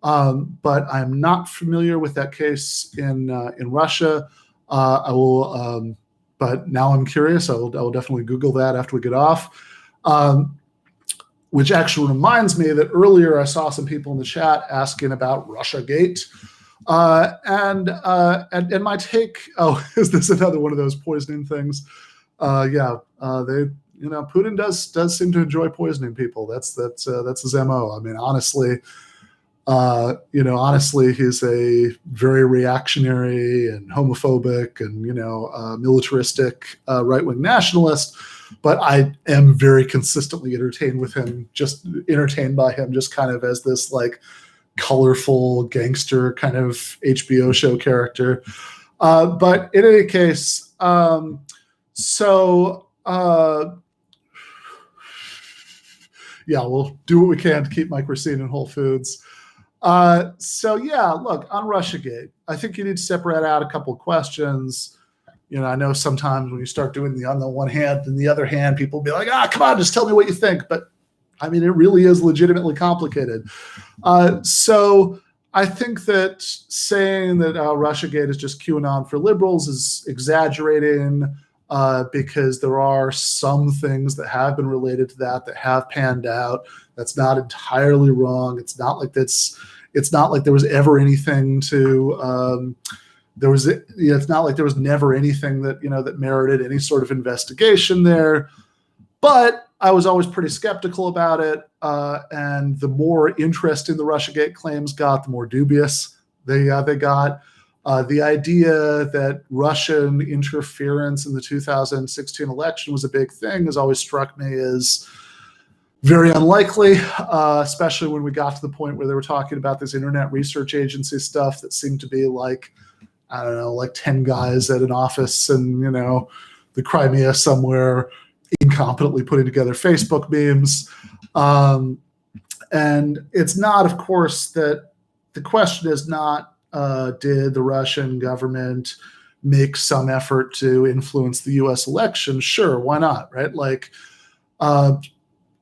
but I'm not familiar with that case in Russia. I will, but now I'm curious. I will definitely Google that after we get off. Which actually reminds me that earlier I saw some people in the chat asking about Russiagate, and my take. Oh, is this another one of those poisoning things? Putin does seem to enjoy poisoning people. That's his MO. I mean, honestly, he's a very reactionary and homophobic and militaristic right-wing nationalist. But I am very consistently entertained by him, just kind of as this like colorful gangster kind of HBO show character. But in any case, we'll do what we can to keep Mike Racine in Whole Foods. Look, on Russiagate, I think you need to separate out a couple of questions. I know sometimes when you start doing the on the one hand and the other hand, people will be like, come on, just tell me what you think. But I mean, it really is legitimately complicated. So I think that saying that Russiagate is just QAnon for liberals is exaggerating, because there are some things that have been related to that have panned out. That's not entirely wrong. It's not like there was ever anything to it's not like there was never anything that that merited any sort of investigation there. But I was always pretty skeptical about it, and the more interesting the Russiagate claims got, the more dubious they got. The idea that Russian interference in the 2016 election was a big thing has always struck me as very unlikely, especially when we got to the point where they were talking about this internet research agency stuff that seemed to be like, I don't know, like 10 guys at an office in, the Crimea somewhere, incompetently putting together Facebook memes. And it's not, of course, that the question is not, did the Russian government make some effort to influence the U.S. election? Sure, why not, right? Like,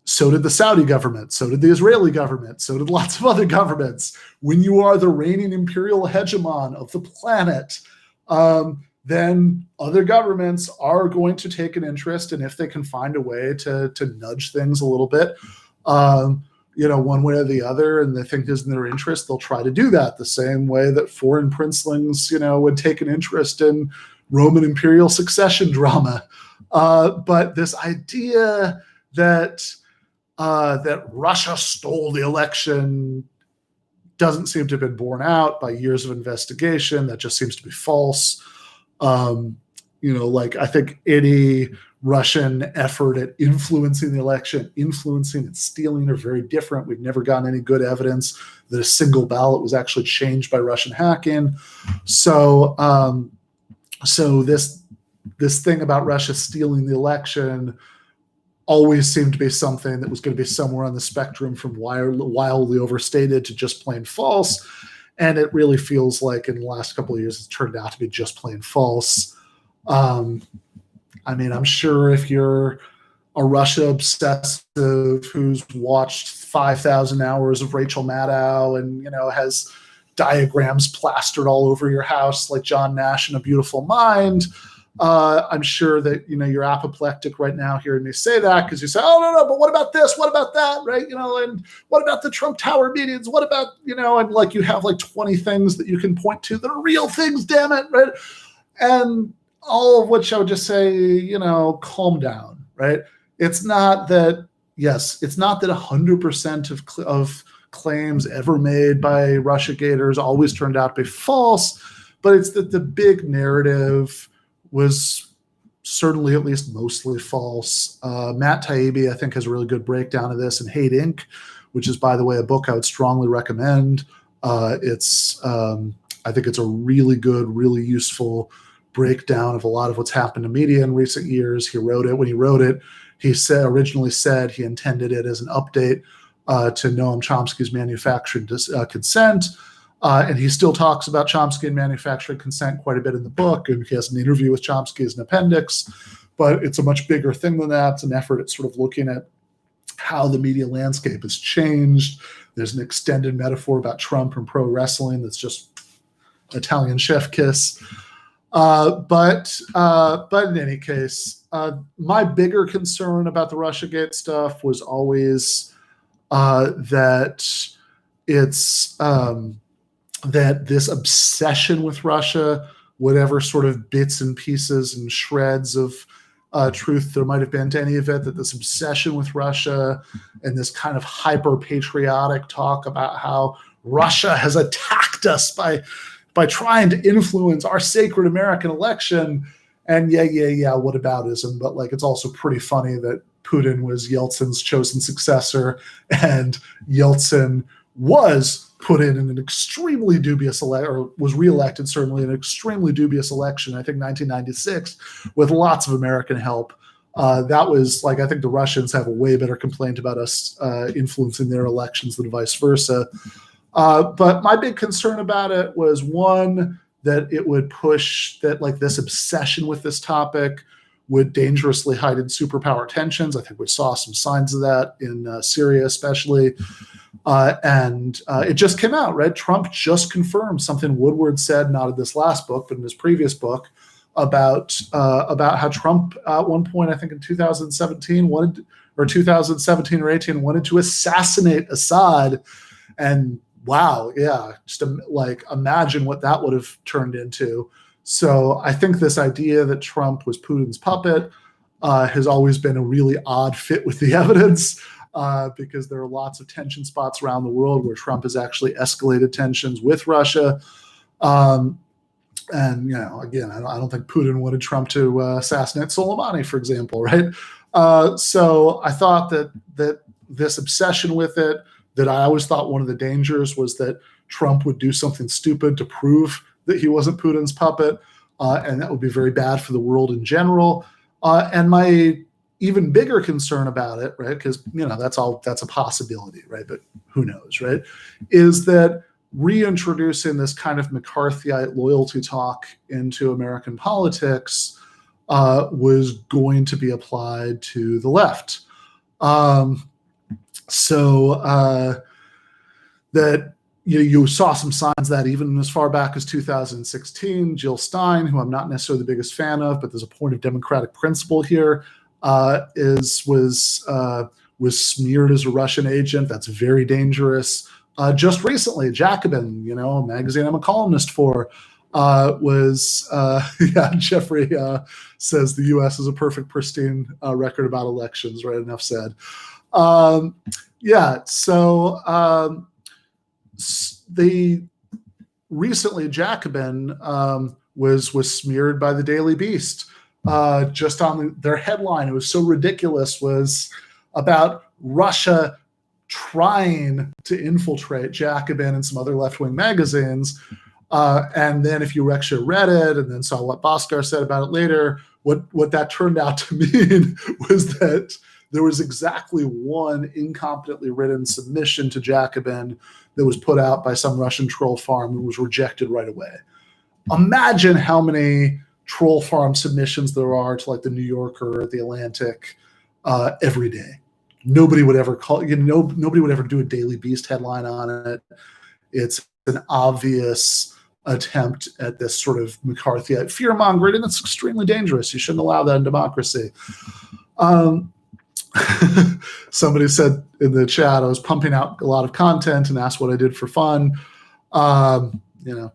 so did the Saudi government, so did the Israeli government, so did lots of other governments. When you are the reigning imperial hegemon of the planet, then other governments are going to take an interest, and if they can find a way to nudge things a little bit, one way or the other, and they think is in their interest, they'll try to do that the same way that foreign princelings, would take an interest in Roman imperial succession drama. But this idea that Russia stole the election doesn't seem to have been borne out by years of investigation. That just seems to be false. I think any Russian effort at influencing the election, influencing and stealing are very different. We've never gotten any good evidence that a single ballot was actually changed by Russian hacking. So this thing about Russia stealing the election always seemed to be something that was going to be somewhere on the spectrum from wildly overstated to just plain false. And it really feels like in the last couple of years, it's turned out to be just plain false. I mean, I'm sure if you're a Russia obsessive who's watched 5,000 hours of Rachel Maddow and, has diagrams plastered all over your house like John Nash in A Beautiful Mind, I'm sure that, you're apoplectic right now hearing me say that because you say, oh, no, but what about this? What about that? Right. And what about the Trump Tower meetings? What about, and like you have like 20 things that you can point to that are real things, damn it. Right. And all of which I would just say, calm down. Right. It's not that 100% of claims ever made by Russiagators always turned out to be false, but it's that the big narrative was certainly at least mostly false. Matt Taibbi, I think, has a really good breakdown of this in Hate Inc., which is, by the way, a book I would strongly recommend. I think it's a really good, really useful breakdown of a lot of what's happened to media in recent years. When he wrote it, he originally said he intended it as an update to Noam Chomsky's Manufactured Consent. And he still talks about Chomsky and manufactured consent quite a bit in the book. And he has an interview with Chomsky as an appendix. But it's a much bigger thing than that. It's an effort at sort of looking at how the media landscape has changed. There's an extended metaphor about Trump and pro wrestling that's just Italian chef kiss. But in any case, my bigger concern about the Russiagate stuff was always that it's that this obsession with Russia, whatever sort of bits and pieces and shreds of truth there might have been to any of it, that this obsession with Russia and this kind of hyper-patriotic talk about how Russia has attacked us by trying to influence our sacred American election. And whataboutism. But like, it's also pretty funny that Putin was Yeltsin's chosen successor, and Yeltsin was put in an extremely dubious or was reelected certainly in an extremely dubious election, I think 1996, with lots of American help. That was like, I think the Russians have a way better complaint about us influencing their elections than vice versa. But my big concern about it was, one, that it would push that like this obsession with this topic would dangerously heighten superpower tensions. I think we saw some signs of that in Syria, especially. And it just came out, right? Trump just confirmed something Woodward said, not in this last book, but in his previous book, about how Trump at one point, I think in 2017 or 18, wanted to assassinate Assad. And wow, yeah, just like imagine what that would have turned into. So I think this idea that Trump was Putin's puppet has always been a really odd fit with the evidence, because there are lots of tension spots around the world where Trump has actually escalated tensions with Russia. And, again, I don't think Putin wanted Trump to assassinate Soleimani, for example, right? So I thought that this obsession with it, that I always thought one of the dangers was that Trump would do something stupid to prove that he wasn't Putin's puppet, and that would be very bad for the world in general. And my even bigger concern about it, right, because that's a possibility, right, but who knows, right, is that reintroducing this kind of McCarthyite loyalty talk into American politics was going to be applied to the left. So that you saw some signs that even as far back as 2016, Jill Stein, who I'm not necessarily the biggest fan of, but there's a point of democratic principle here, was smeared as a Russian agent. That's very dangerous. Just recently, Jacobin, a magazine I'm a columnist for, Jeffrey says the U.S. is a perfect, pristine record about elections, right? Enough said. Recently Jacobin was smeared by the Daily Beast, just on their headline. It was so ridiculous, was about Russia trying to infiltrate Jacobin and some other left-wing magazines. And then if you actually read it and then saw what Bhaskar said about it later, what that turned out to mean was that there was exactly one incompetently written submission to Jacobin that was put out by some Russian troll farm and was rejected right away. Imagine how many troll farm submissions there are to like the New Yorker or the Atlantic every day. Nobody would ever nobody would ever do a Daily Beast headline on it. It's an obvious attempt at this sort of McCarthyite fear mongering, and it's extremely dangerous. You shouldn't allow that in democracy. Somebody said in the chat I was pumping out a lot of content and asked what I did for fun.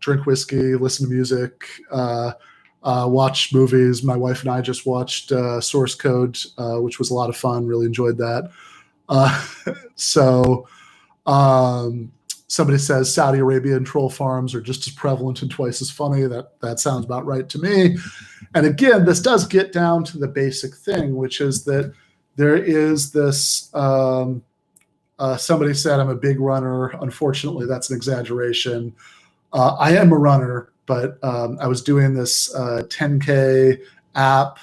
Drink whiskey, listen to music, watch movies. My wife and I just watched Source Code, which was a lot of fun. Really enjoyed that. Somebody says Saudi Arabian troll farms are just as prevalent and twice as funny. That sounds about right to me. And again, this does get down to the basic thing, which is that there is this. Somebody said I'm a big runner. Unfortunately, that's an exaggeration. I am a runner, but I was doing this 10K app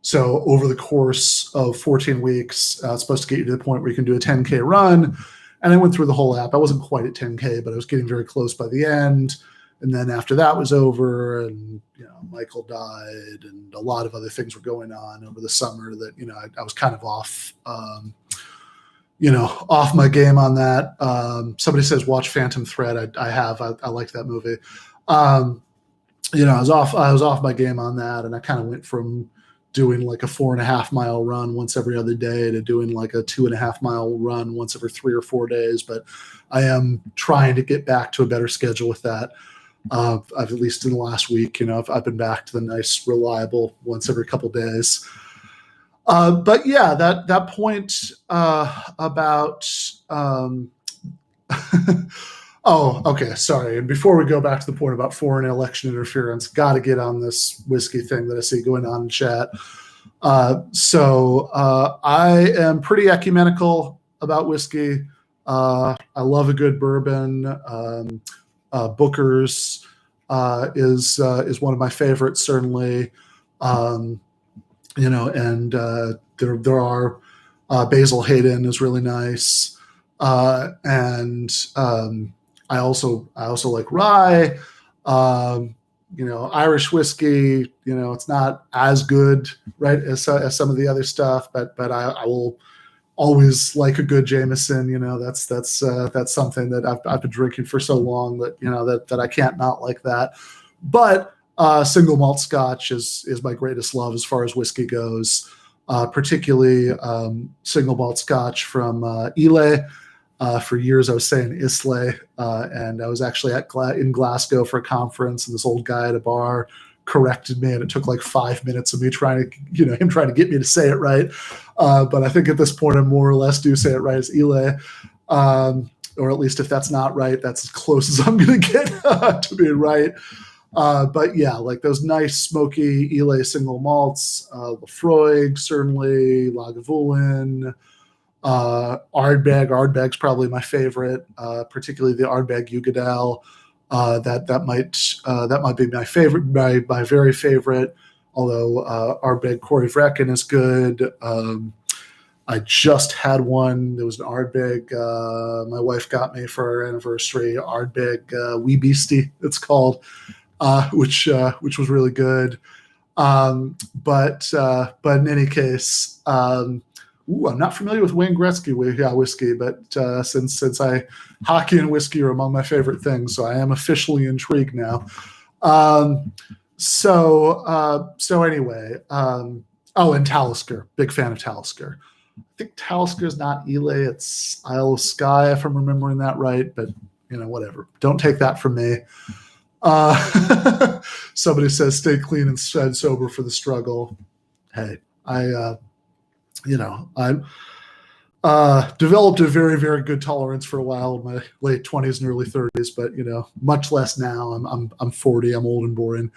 so over the course of 14 weeks, it's supposed to get you to the point where you can do a 10K run. And I went through the whole app. I wasn't quite at 10K, but I was getting very close by the end. And then after that was over, and Michael died, and a lot of other things were going on over the summer that I was kind of off. Off my game on that. Somebody says watch Phantom Thread. I have. I like that movie. I was off my game on that, and I kind of went from doing like a 4.5 mile run once every other day to doing like a 2.5 mile run once every 3 or 4 days. But I am trying to get back to a better schedule with that. I've at least in the last week, I've been back to the nice, reliable once every couple days. But yeah, that point about oh, okay, sorry. And before we go back to the point about foreign election interference, got to get on this whiskey thing that I see going on in chat. So I am pretty ecumenical about whiskey. I love a good bourbon. Booker's is one of my favorites, certainly. And there are Basil Hayden is really nice, and I also like rye. Irish whiskey. It's not as good, right, as some of the other stuff, but I will always like a good Jameson. That's something that I've been drinking for so long that that I can't not like that. But single malt Scotch is my greatest love as far as whiskey goes, particularly single malt Scotch from Islay. For years I was saying Islay, and I was actually in Glasgow for a conference, and this old guy at a bar corrected me, and it took like 5 minutes of me trying to get me to say it right. But I think at this point I more or less do say it right as Islay. Or at least if that's not right, that's as close as I'm going to get to being right. But yeah, like those nice smoky Islay single malts, Lafroig, certainly, Lagavulin, Ardbeg. Ardbeg's probably my favorite, particularly the Ardbeg Ugadal. That might be my favorite, my very favorite. Although Ardbeg Corey Vrecken is good. I just had one. There was an Ardbeg my wife got me for our anniversary. Ardbeg Wee Beastie, it's called, which was really good. But in any case, I'm not familiar with Wayne Gretzky whiskey, but since hockey and whiskey are among my favorite things, so I am officially intrigued now. So anyway, and Talisker, big fan of Talisker. I think Talisker is not Islay, it's Isle of Skye, if I'm remembering that right, but whatever. Don't take that from me. Somebody says stay clean and sober for the struggle. Hey, I developed a very, very good tolerance for a while in my late 20s and early 30s, but much less now. I'm 40. I'm old and boring.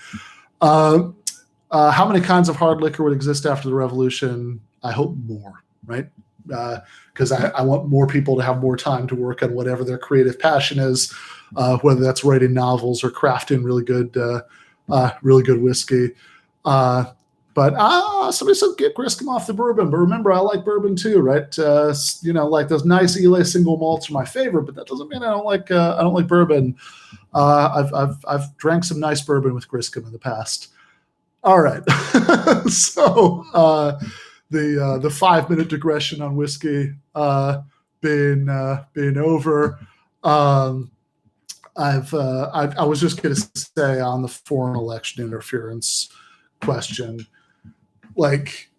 How many kinds of hard liquor would exist after the revolution? I hope more, right? Because I want more people to have more time to work on whatever their creative passion is, whether that's writing novels or crafting really good whiskey. But somebody said get Griscom off the bourbon. But remember, I like bourbon too, right? Like those nice Elay single malts are my favorite, but that doesn't mean I don't like bourbon. I've drank some nice bourbon with Griscom in the past. All right, so the 5-minute digression on whiskey been over. I was just going to say on the foreign election interference question, like,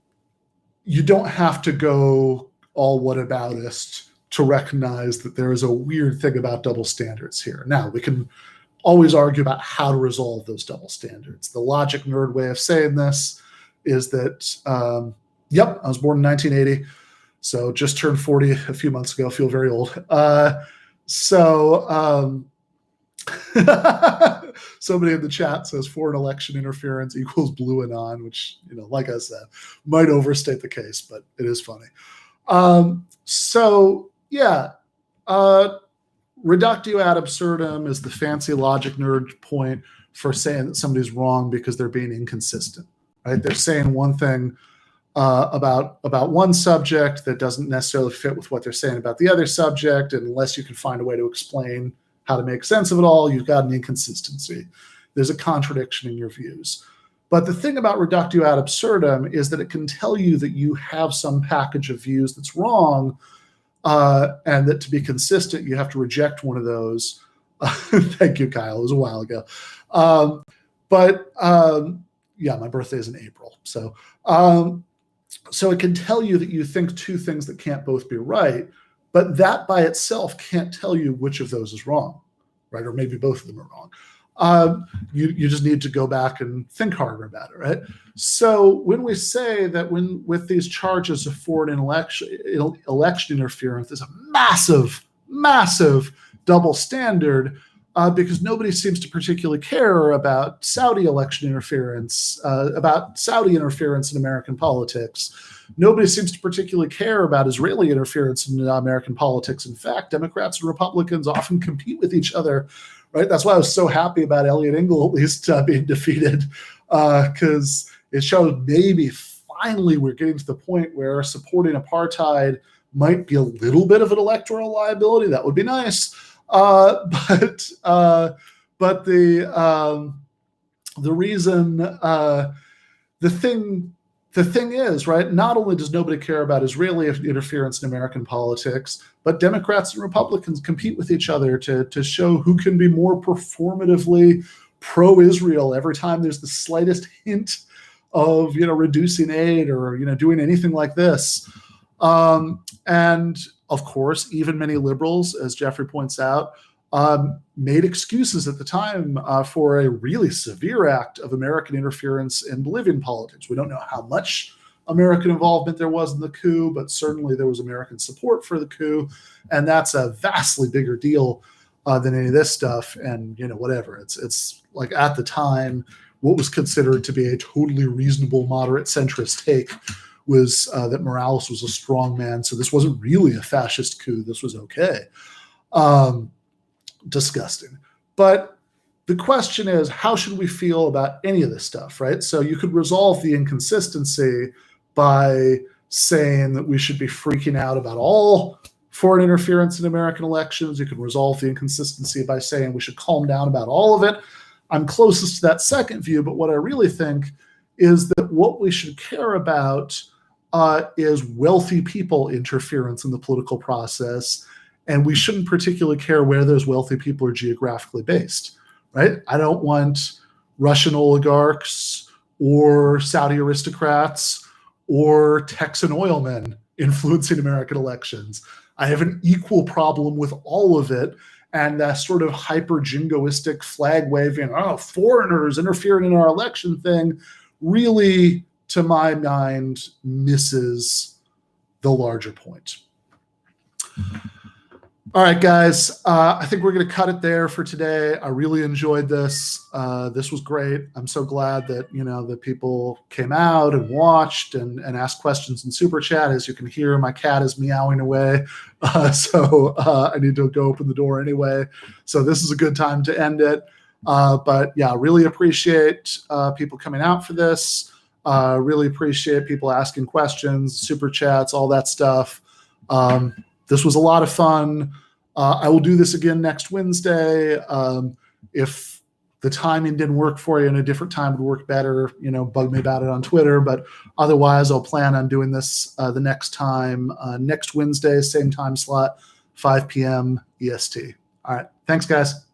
you don't have to go all whataboutist to recognize that there is a weird thing about double standards here. Now, we can always argue about how to resolve those double standards. The logic nerd way of saying this is that, I was born in 1980, so just turned 40 a few months ago, feel very old. Somebody in the chat says foreign election interference equals blue anon, which, like I said, might overstate the case, but it is funny. Reductio ad absurdum is the fancy logic nerd point for saying that somebody's wrong because they're being inconsistent, right? They're saying one thing about one subject that doesn't necessarily fit with what they're saying about the other subject, and unless you can find a way to explain how to make sense of it all, you've got an inconsistency. There's a contradiction in your views. But the thing about reductio ad absurdum is that it can tell you that you have some package of views that's wrong, and that to be consistent, you have to reject one of those. Thank you, Kyle. It was a while ago. My birthday is in April. So it can tell you that you think two things that can't both be right, but that by itself can't tell you which of those is wrong, right? Or maybe both of them are wrong. You just need to go back and think harder about it, right? So when we say that with these charges of foreign election interference, there's a massive double standard, because nobody seems to particularly care about Saudi election interference, about Saudi interference in American politics. Nobody seems to particularly care about Israeli interference in American politics. In fact, Democrats and Republicans often compete with each other, right? That's why I was so happy about Elliot Engel at least being defeated, because it shows maybe finally we're getting to the point where supporting apartheid might be a little bit of an electoral liability. That would be nice. But the reason, the thing is, right, not only does nobody care about Israeli interference in American politics, but Democrats and Republicans compete with each other to show who can be more performatively pro-Israel every time there's the slightest hint of, reducing aid or, doing anything like this. And of course, even many liberals, as Jeffrey points out, made excuses at the time for a really severe act of American interference in Bolivian politics. We don't know how much American involvement there was in the coup, but certainly there was American support for the coup, and that's a vastly bigger deal than any of this stuff. And whatever, it's like at the time, what was considered to be a totally reasonable moderate centrist take was that Morales was a strong man, so this wasn't really a fascist coup. This was okay. Disgusting. But the question is, how should we feel about any of this stuff, right? So you could resolve the inconsistency by saying that we should be freaking out about all foreign interference in American elections. You could resolve the inconsistency by saying we should calm down about all of it. I'm closest to that second view, but what I really think is that what we should care about is wealthy people interference in the political process, and we shouldn't particularly care where those wealthy people are geographically based, right? I don't want Russian oligarchs or Saudi aristocrats or Texan oilmen influencing American elections. I have an equal problem with all of it, and that sort of hyper-jingoistic flag-waving, foreigners interfering in our election thing really, to my mind, misses the larger point. All right, guys, I think we're going to cut it there for today. I really enjoyed this. This was great. I'm so glad that, that people came out and watched and asked questions in Super Chat. As you can hear, my cat is meowing away. So I need to go open the door anyway. So this is a good time to end it. But yeah, really appreciate people coming out for this. Really appreciate people asking questions, super chats, all that stuff. This was a lot of fun. I will do this again next Wednesday. If the timing didn't work for you and a different time would work better, bug me about it on Twitter. But otherwise, I'll plan on doing this the next time, next Wednesday, same time slot, 5 p.m. EST. All right. Thanks, guys.